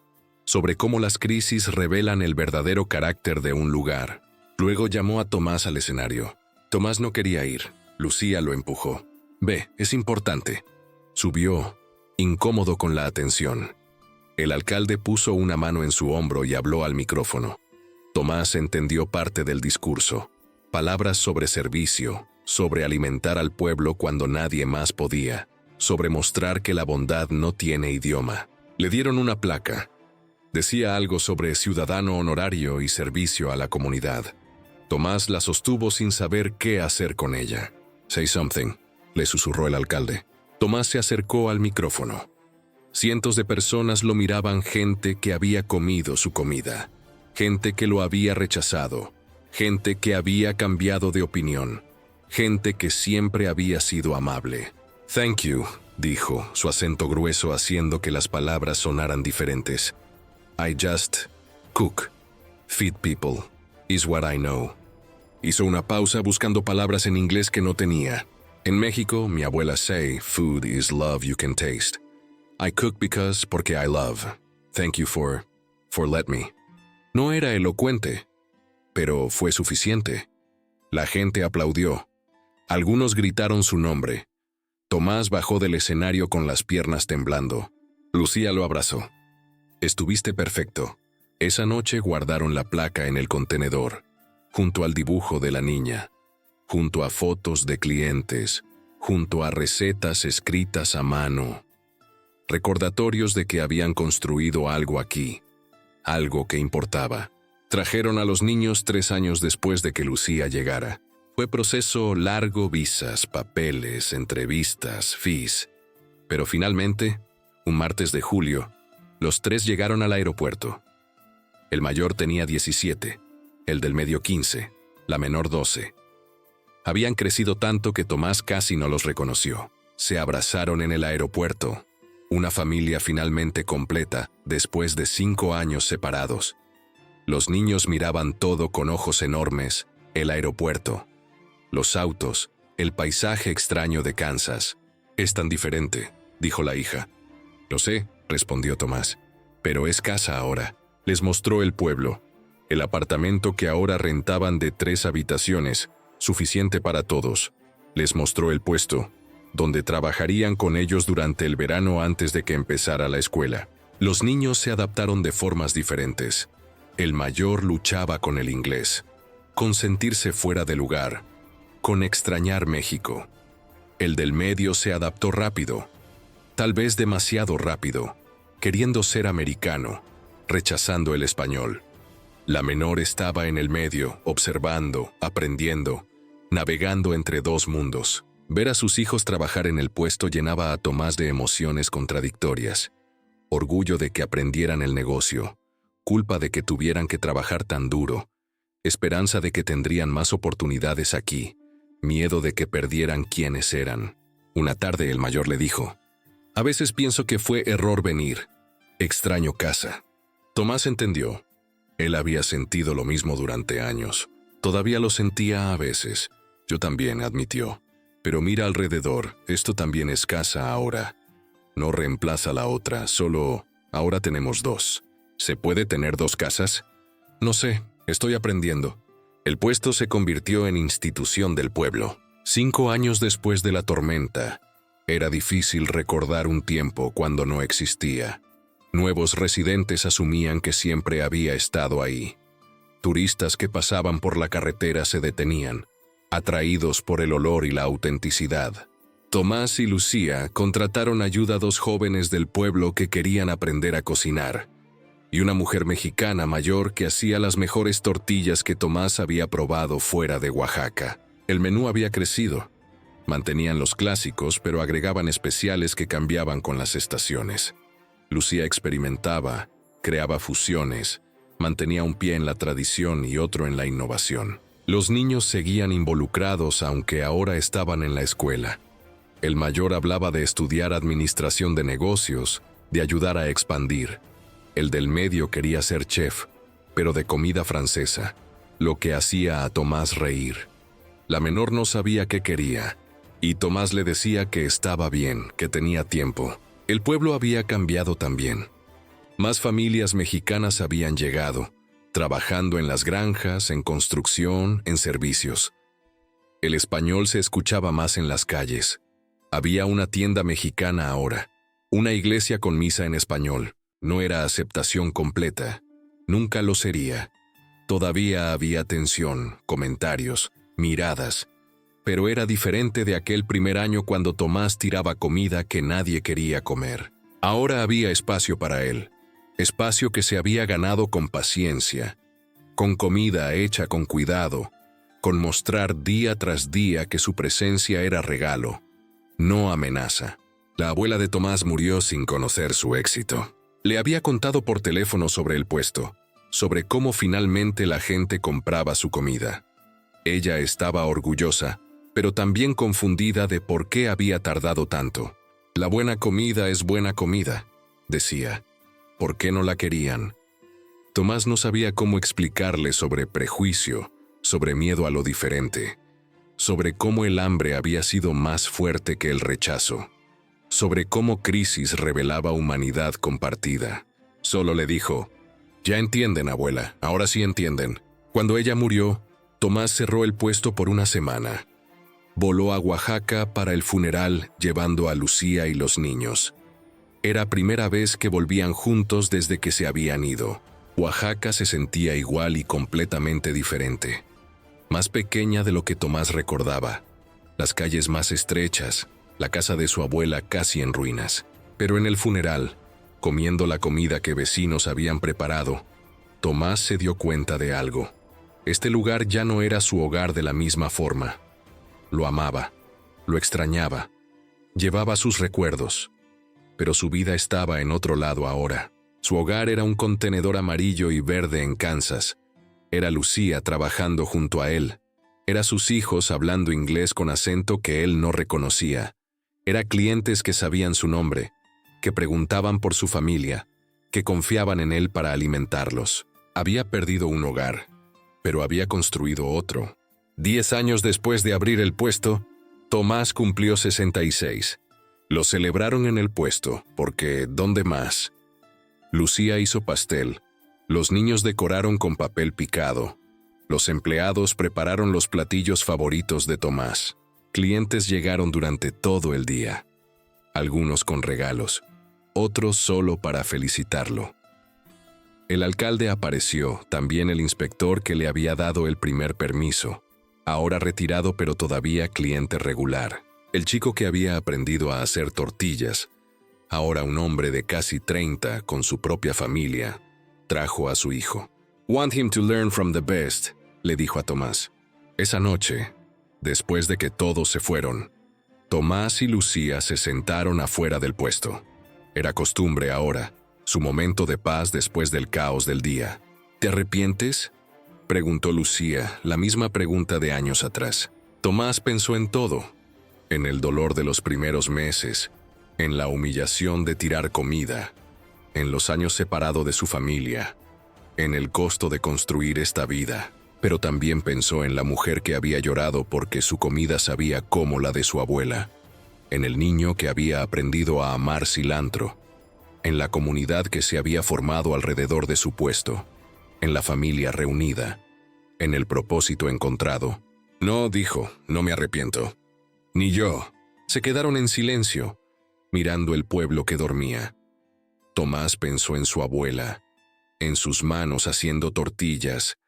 sobre cómo las crisis revelan el verdadero carácter de un lugar. Luego llamó a Tomás al escenario. Tomás no quería ir. Lucía lo empujó. «Ve, es importante». Subió, incómodo con la atención. El alcalde puso una mano en su hombro y habló al micrófono. Tomás entendió parte del discurso. Palabras sobre servicio, sobre alimentar al pueblo cuando nadie más podía, sobre mostrar que la bondad no tiene idioma. Le dieron una placa. Decía algo sobre ciudadano honorario y servicio a la comunidad. Tomás la sostuvo sin saber qué hacer con ella. «Say something», le susurró el alcalde. Tomás se acercó al micrófono. Cientos de personas lo miraban, gente que había comido su comida, gente que lo había rechazado, gente que había cambiado de opinión, gente que siempre había sido amable. «Thank you», dijo, su acento grueso haciendo que las palabras sonaran diferentes. «I just cook, feed people, is what I know». Hizo una pausa buscando palabras en inglés que no tenía. En México, mi abuela say, food is love you can taste. I cook porque I love. Thank you for let me. No era elocuente, pero fue suficiente. La gente aplaudió. Algunos gritaron su nombre. Tomás bajó del escenario con las piernas temblando. Lucía lo abrazó. «Estuviste perfecto». Esa noche guardaron la placa en el contenedor, junto al dibujo de la niña, junto a fotos de clientes, junto a recetas escritas a mano. Recordatorios de que habían construido algo aquí, algo que importaba. Trajeron a los niños 3 años después de que Lucía llegara. Fue proceso largo, visas, papeles, entrevistas, fees. Pero finalmente, un martes de julio, los 3 llegaron al aeropuerto. El mayor tenía 17, el del medio 15, la menor 12. Habían crecido tanto que Tomás casi no los reconoció. Se abrazaron en el aeropuerto. Una familia finalmente completa, después de 5 años separados. Los niños miraban todo con ojos enormes, el aeropuerto, los autos, el paisaje extraño de Kansas. «Es tan diferente», dijo la hija. «Lo sé», respondió Tomás, «pero es casa ahora». Les mostró el pueblo, el apartamento que ahora rentaban de 3 habitaciones, suficiente para todos. Les mostró el puesto, donde trabajarían con ellos durante el verano antes de que empezara la escuela. Los niños se adaptaron de formas diferentes. El mayor luchaba con el inglés, con sentirse fuera de lugar, con extrañar México. El del medio se adaptó rápido, tal vez demasiado rápido, queriendo ser americano, rechazando el español. La menor estaba en el medio, observando, aprendiendo, navegando entre 2 mundos. Ver a sus hijos trabajar en el puesto llenaba a Tomás de emociones contradictorias. Orgullo de que aprendieran el negocio, culpa de que tuvieran que trabajar tan duro, esperanza de que tendrían más oportunidades aquí, miedo de que perdieran quiénes eran. Una tarde el mayor le dijo: «A veces pienso que fue error venir. Extraño casa». Tomás entendió. Él había sentido lo mismo durante años. Todavía lo sentía a veces. Yo también, admitió. Pero mira alrededor, esto también es casa ahora. No reemplaza la otra, solo ahora tenemos 2. ¿Se puede tener 2 casas? No sé, estoy aprendiendo. El puesto se convirtió en institución del pueblo. 5 años después de la tormenta, era difícil recordar un tiempo cuando no existía. Nuevos residentes asumían que siempre había estado ahí. Turistas que pasaban por la carretera se detenían, atraídos por el olor y la autenticidad. Tomás y Lucía contrataron ayuda a 2 jóvenes del pueblo que querían aprender a cocinar, y una mujer mexicana mayor que hacía las mejores tortillas que Tomás había probado fuera de Oaxaca. El menú había crecido. Mantenían los clásicos, pero agregaban especiales que cambiaban con las estaciones. Lucía experimentaba, creaba fusiones, mantenía un pie en la tradición y otro en la innovación. Los niños seguían involucrados aunque ahora estaban en la escuela. El mayor hablaba de estudiar administración de negocios, de ayudar a expandir. El del medio quería ser chef, pero de comida francesa, lo que hacía a Tomás reír. La menor no sabía qué quería, y Tomás le decía que estaba bien, que tenía tiempo. El pueblo había cambiado también. Más familias mexicanas habían llegado, trabajando en las granjas, en construcción, en servicios. El español se escuchaba más en las calles. Había una tienda mexicana ahora, una iglesia con misa en español. No era aceptación completa, nunca lo sería. Todavía había tensión, comentarios, miradas, pero era diferente de aquel primer año cuando Tomás tiraba comida que nadie quería comer. Ahora había espacio para él, espacio que se había ganado con paciencia, con comida hecha con cuidado, con mostrar día tras día que su presencia era regalo, no amenaza. La abuela de Tomás murió sin conocer su éxito. Le había contado por teléfono sobre el puesto, sobre cómo finalmente la gente compraba su comida. Ella estaba orgullosa, pero también confundida de por qué había tardado tanto. La buena comida es buena comida, decía. ¿Por qué no la querían? Tomás no sabía cómo explicarle sobre prejuicio, sobre miedo a lo diferente, sobre cómo el hambre había sido más fuerte que el rechazo, sobre cómo crisis revelaba humanidad compartida. Solo le dijo, «Ya entienden, abuela, ahora sí entienden». Cuando ella murió, Tomás cerró el puesto por una semana. Voló a Oaxaca para el funeral llevando a Lucía y los niños. Era primera vez que volvían juntos desde que se habían ido. Oaxaca se sentía igual y completamente diferente. Más pequeña de lo que Tomás recordaba. Las calles más estrechas, la casa de su abuela casi en ruinas. Pero en el funeral, comiendo la comida que vecinos habían preparado, Tomás se dio cuenta de algo. Este lugar ya no era su hogar de la misma forma. Lo amaba, lo extrañaba, llevaba sus recuerdos, pero su vida estaba en otro lado ahora. Su hogar era un contenedor amarillo y verde en Kansas. Era Lucía trabajando junto a él. Era sus hijos hablando inglés con acento que él no reconocía. Era clientes que sabían su nombre, que preguntaban por su familia, que confiaban en él para alimentarlos. Había perdido un hogar, pero había construido otro. 10 años después de abrir el puesto, Tomás cumplió 66. Lo celebraron en el puesto, porque ¿dónde más? Lucía hizo pastel, los niños decoraron con papel picado, los empleados prepararon los platillos favoritos de Tomás. Clientes llegaron durante todo el día, algunos con regalos, otros solo para felicitarlo. El alcalde apareció, también el inspector que le había dado el primer permiso, ahora retirado pero todavía cliente regular. El chico que había aprendido a hacer tortillas, ahora un hombre de casi 30 con su propia familia, trajo a su hijo. «Want him to learn from the best», le dijo a Tomás. Esa noche, después de que todos se fueron, Tomás y Lucía se sentaron afuera del puesto. Era costumbre ahora, su momento de paz después del caos del día. «¿Te arrepientes?», preguntó Lucía, la misma pregunta de años atrás. Tomás pensó en todo, en el dolor de los primeros meses, en la humillación de tirar comida, en los años separado de su familia, en el costo de construir esta vida. Pero también pensó en la mujer que había llorado porque su comida sabía como la de su abuela, en el niño que había aprendido a amar cilantro, en la comunidad que se había formado alrededor de su puesto, en la familia reunida, en el propósito encontrado. «No», dijo, «no me arrepiento». «Ni yo». Se quedaron en silencio, mirando el pueblo que dormía. Tomás pensó en su abuela, en sus manos haciendo tortillas,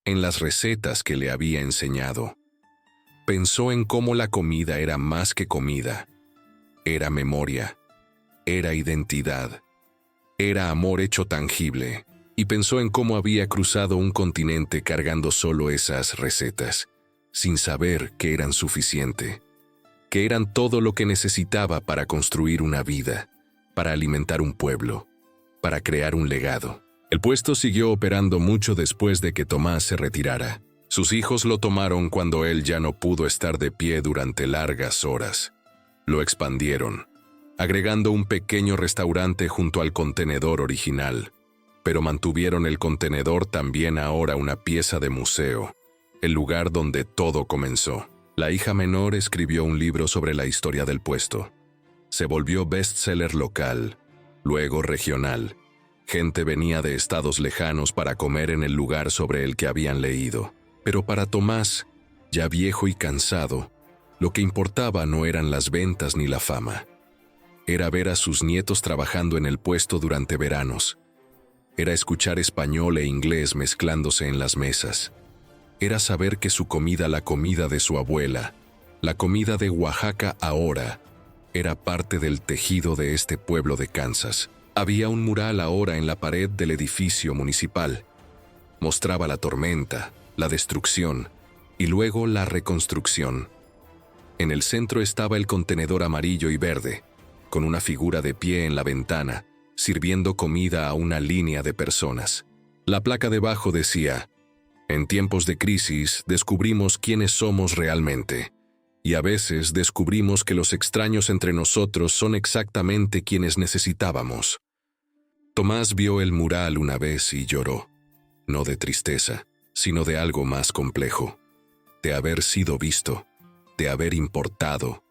en las recetas que le había enseñado. Pensó en cómo la comida era más que comida. Era memoria, era identidad, era amor hecho tangible. Y pensó en cómo había cruzado un continente cargando solo esas recetas. sin saber que eran suficiente, que eran todo lo que necesitaba para construir una vida, para alimentar un pueblo, para crear un legado. El puesto siguió operando mucho después de que Tomás se retirara. Sus hijos lo tomaron cuando él ya no pudo estar de pie durante largas horas. Lo expandieron, agregando un pequeño restaurante junto al contenedor original, pero mantuvieron el contenedor también ahora una pieza de museo, el lugar donde todo comenzó. La hija menor escribió un libro sobre la historia del puesto. Se volvió bestseller local, luego regional. Gente venía de estados lejanos para comer en el lugar sobre el que habían leído. Pero para Tomás, ya viejo y cansado, lo que importaba no eran las ventas ni la fama. Era ver a sus nietos trabajando en el puesto durante veranos. Era escuchar español e inglés mezclándose en las mesas. Era saber que su comida, la comida de su abuela, la comida de Oaxaca ahora, era parte del tejido de este pueblo de Kansas. Había un mural ahora en la pared del edificio municipal. Mostraba la tormenta, la destrucción y luego la reconstrucción. En el centro estaba el contenedor amarillo y verde, con una figura de pie en la ventana, sirviendo comida a una línea de personas. La placa debajo decía: en tiempos de crisis descubrimos quiénes somos realmente, y a veces descubrimos que los extraños entre nosotros son exactamente quienes necesitábamos. Tomás vio el mural una vez y lloró, no de tristeza, sino de algo más complejo, de haber sido visto, de haber importado,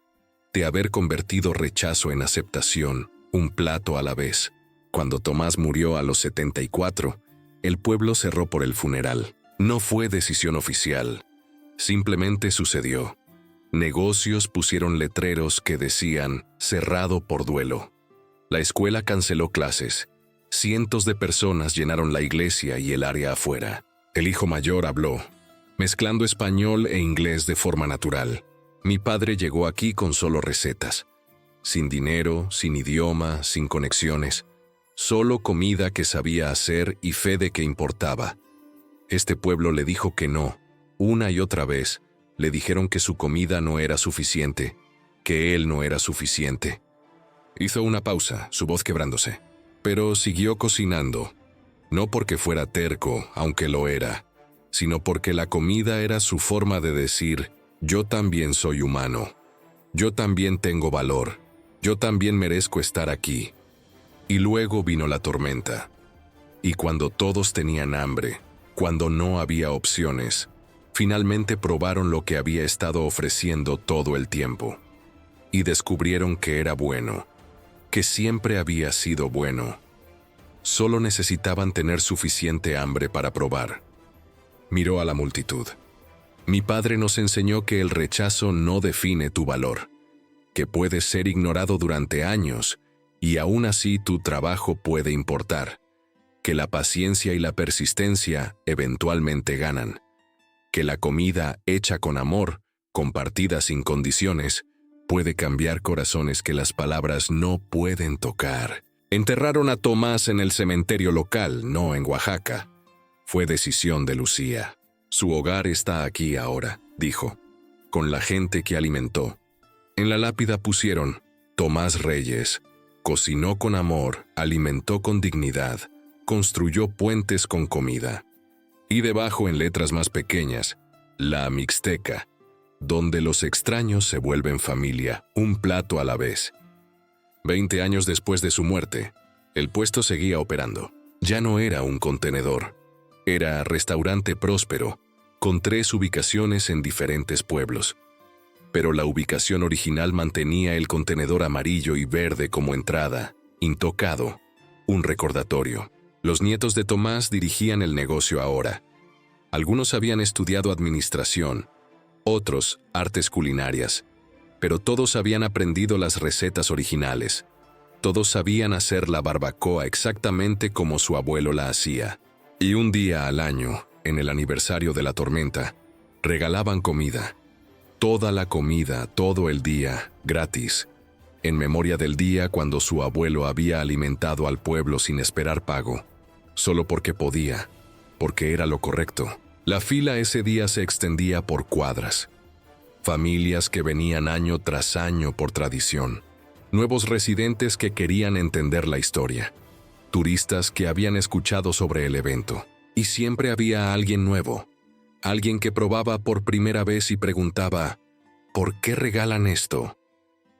de haber convertido rechazo en aceptación, un plato a la vez. Cuando Tomás murió a los 74, el pueblo cerró por el funeral. No fue decisión oficial, simplemente sucedió. Negocios pusieron letreros que decían «cerrado por duelo». La escuela canceló clases. Cientos de personas llenaron la iglesia y el área afuera. El hijo mayor habló, mezclando español e inglés de forma natural. Mi padre llegó aquí con solo recetas. Sin dinero, sin idioma, sin conexiones. Solo comida que sabía hacer y fe de que importaba. Este pueblo le dijo que no. Una y otra vez, le dijeron que su comida no era suficiente, que él no era suficiente. Hizo una pausa, su voz quebrándose, pero siguió cocinando. No porque fuera terco, aunque lo era, sino porque la comida era su forma de decir: yo también soy humano. Yo también tengo valor. Yo también merezco estar aquí. Y luego vino la tormenta. Y cuando todos tenían hambre, cuando no había opciones, finalmente probaron lo que había estado ofreciendo todo el tiempo. Y descubrieron que era bueno, que siempre había sido bueno. Solo necesitaban tener suficiente hambre para probar. Miró a la multitud. Mi padre nos enseñó que el rechazo no define tu valor, que puedes ser ignorado durante años y aún así tu trabajo puede importar, que la paciencia y la persistencia eventualmente ganan, que la comida hecha con amor, compartida sin condiciones, puede cambiar corazones que las palabras no pueden tocar. Enterraron a Tomás en el cementerio local, no en Oaxaca. Fue decisión de Lucía. Su hogar está aquí ahora, dijo, con la gente que alimentó. En la lápida pusieron: Tomás Reyes. Cocinó con amor, alimentó con dignidad, construyó puentes con comida. Y debajo, en letras más pequeñas, La Mixteca, donde los extraños se vuelven familia, un plato a la vez. 20 años después de su muerte, el puesto seguía operando. Ya no era un contenedor. Era restaurante próspero, con 3 ubicaciones en diferentes pueblos. Pero la ubicación original mantenía el contenedor amarillo y verde como entrada, intocado, un recordatorio. Los nietos de Tomás dirigían el negocio ahora. Algunos habían estudiado administración, otros artes culinarias, pero todos habían aprendido las recetas originales. Todos sabían hacer la barbacoa exactamente como su abuelo la hacía. Y un día al año, en el aniversario de la tormenta, regalaban comida. Toda la comida, todo el día, gratis, en memoria del día cuando su abuelo había alimentado al pueblo sin esperar pago, solo porque podía, porque era lo correcto. La fila ese día se extendía por cuadras. Familias que venían año tras año por tradición. Nuevos residentes que querían entender la historia. Turistas que habían escuchado sobre el evento. Y siempre había alguien nuevo. Alguien que probaba por primera vez y preguntaba, ¿por qué regalan esto?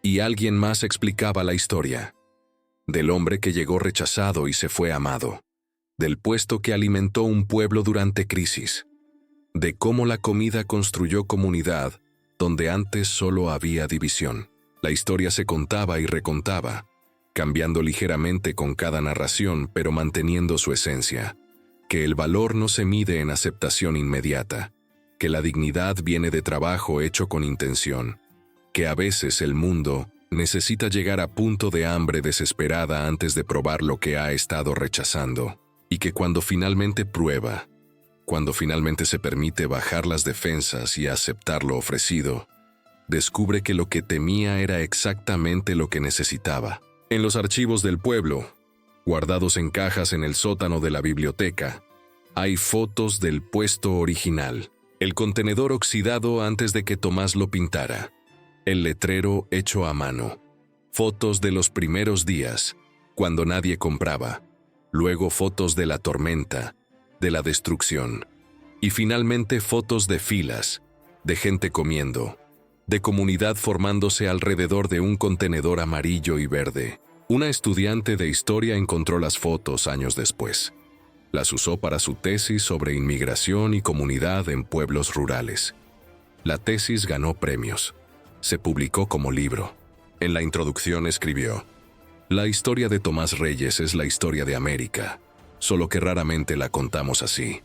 Y alguien más explicaba la historia. Del hombre que llegó rechazado y se fue amado. Del puesto que alimentó un pueblo durante crisis. De cómo la comida construyó comunidad donde antes solo había división. La historia se contaba y recontaba, cambiando ligeramente con cada narración, pero manteniendo su esencia. Que el valor no se mide en aceptación inmediata, que la dignidad viene de trabajo hecho con intención, que a veces el mundo necesita llegar a punto de hambre desesperada antes de probar lo que ha estado rechazando, y que cuando finalmente prueba, cuando finalmente se permite bajar las defensas y aceptar lo ofrecido, descubre que lo que temía era exactamente lo que necesitaba. En los archivos del pueblo, guardados en cajas en el sótano de la biblioteca, hay fotos del puesto original, el contenedor oxidado antes de que Tomás lo pintara, el letrero hecho a mano, fotos de los primeros días, cuando nadie compraba, luego fotos de la tormenta, de la destrucción, y finalmente fotos de filas, de gente comiendo, de comunidad formándose alrededor de un contenedor amarillo y verde. Una estudiante de historia encontró las fotos años después. Las usó para su tesis sobre inmigración y comunidad en pueblos rurales. La tesis ganó premios. Se publicó como libro. En la introducción escribió: la historia de Tomás Reyes es la historia de América, solo que raramente la contamos así.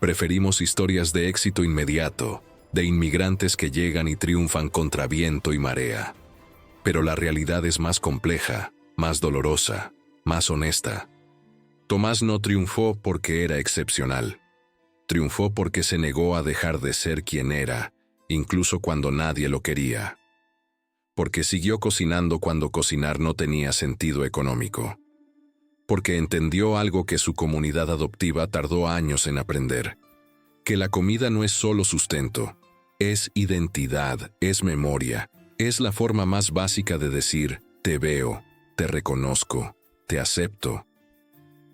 Preferimos historias de éxito inmediato, de inmigrantes que llegan y triunfan contra viento y marea. Pero la realidad es más compleja, más dolorosa, más honesta. Tomás no triunfó porque era excepcional. Triunfó porque se negó a dejar de ser quien era, incluso cuando nadie lo quería. Porque siguió cocinando cuando cocinar no tenía sentido económico. Porque entendió algo que su comunidad adoptiva tardó años en aprender. Que la comida no es solo sustento, es identidad, es memoria, es la forma más básica de decir, te veo, te reconozco, te acepto.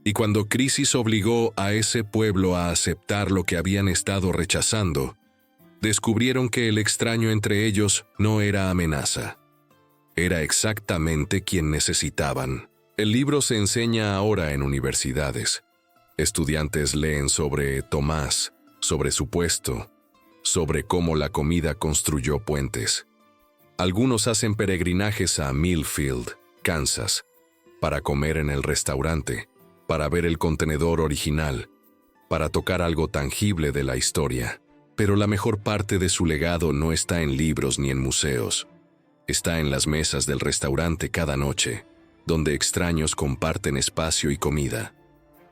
Y cuando Crisis obligó a ese pueblo a aceptar lo que habían estado rechazando, descubrieron que el extraño entre ellos no era amenaza. Era exactamente quien necesitaban. El libro se enseña ahora en universidades. Estudiantes leen sobre Tomás, sobre su puesto, sobre cómo la comida construyó puentes. Algunos hacen peregrinajes a Millfield, Kansas, para comer en el restaurante, para ver el contenedor original, para tocar algo tangible de la historia. Pero la mejor parte de su legado no está en libros ni en museos. Está en las mesas del restaurante cada noche, donde extraños comparten espacio y comida,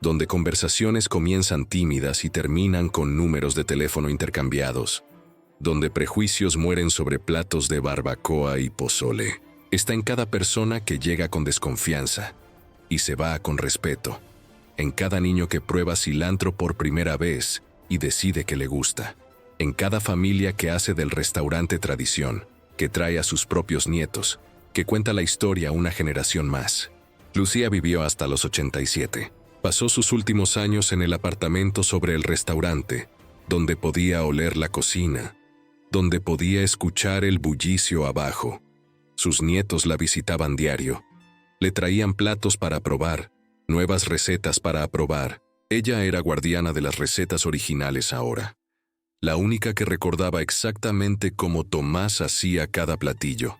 donde conversaciones comienzan tímidas y terminan con números de teléfono intercambiados, donde prejuicios mueren sobre platos de barbacoa y pozole. Está en cada persona que llega con desconfianza y se va con respeto, en cada niño que prueba cilantro por primera vez y decide que le gusta, en cada familia que hace del restaurante tradición, que trae a sus propios nietos, que cuenta la historia a una generación más. Lucía vivió hasta los 87. Pasó sus últimos años en el apartamento sobre el restaurante, donde podía oler la cocina, donde podía escuchar el bullicio abajo. Sus nietos la visitaban diario. Le traían platos para probar, nuevas recetas para aprobar. Ella era guardiana de las recetas originales ahora. La única que recordaba exactamente cómo Tomás hacía cada platillo,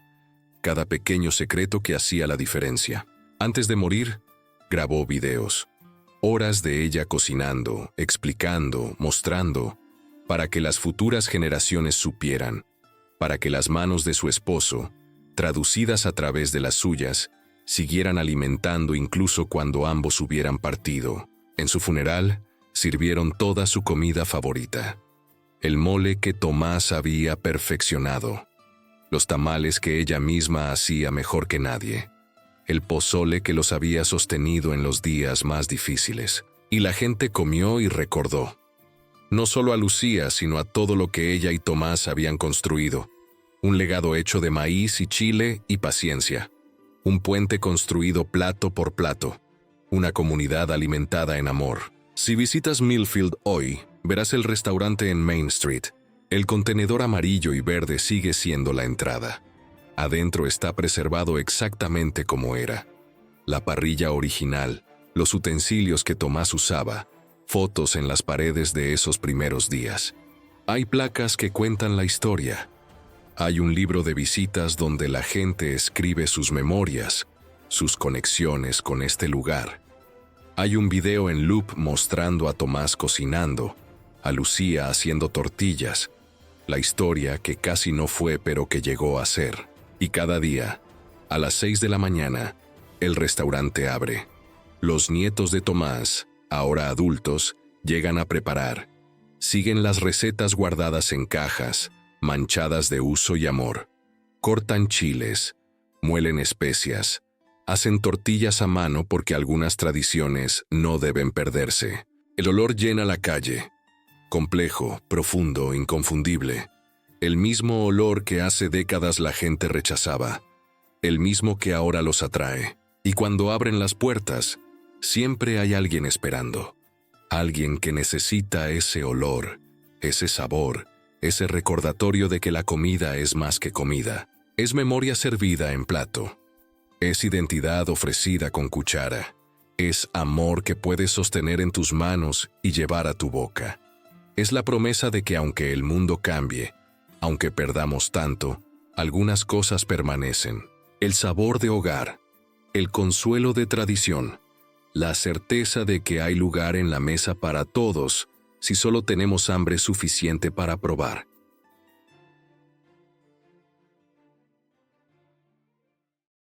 cada pequeño secreto que hacía la diferencia. Antes de morir, grabó videos. Horas de ella cocinando, explicando, mostrando, para que las futuras generaciones supieran, para que las manos de su esposo, traducidas a través de las suyas, siguieran alimentando incluso cuando ambos hubieran partido. En su funeral, sirvieron toda su comida favorita. El mole que Tomás había perfeccionado, los tamales que ella misma hacía mejor que nadie, el pozole que los había sostenido en los días más difíciles. Y la gente comió y recordó. No solo a Lucía, sino a todo lo que ella y Tomás habían construido. Un legado hecho de maíz y chile y paciencia. Un puente construido plato por plato. Una comunidad alimentada en amor. Si visitas Millfield hoy, verás el restaurante en Main Street. El contenedor amarillo y verde sigue siendo la entrada. Adentro está preservado exactamente como era. La parrilla original, los utensilios que Tomás usaba, fotos en las paredes de esos primeros días. Hay placas que cuentan la historia. Hay un libro de visitas donde la gente escribe sus memorias, sus conexiones con este lugar. Hay un video en loop mostrando a Tomás cocinando, a Lucía haciendo tortillas, la historia que casi no fue pero que llegó a ser. Y cada día, a las 6 de la mañana, el restaurante abre. Los nietos de Tomás, ahora adultos, llegan a preparar. Siguen las recetas guardadas en cajas, manchadas de uso y amor. Cortan chiles, muelen especias, hacen tortillas a mano porque algunas tradiciones no deben perderse. El olor llena la calle. Complejo, profundo, inconfundible. El mismo olor que hace décadas la gente rechazaba. El mismo que ahora los atrae. Y cuando abren las puertas, siempre hay alguien esperando. Alguien que necesita ese olor, ese sabor, ese recordatorio de que la comida es más que comida. Es memoria servida en plato. Es identidad ofrecida con cuchara. Es amor que puedes sostener en tus manos y llevar a tu boca. Es la promesa de que aunque el mundo cambie, aunque perdamos tanto, algunas cosas permanecen. El sabor de hogar, el consuelo de tradición, la certeza de que hay lugar en la mesa para todos si solo tenemos hambre suficiente para probar.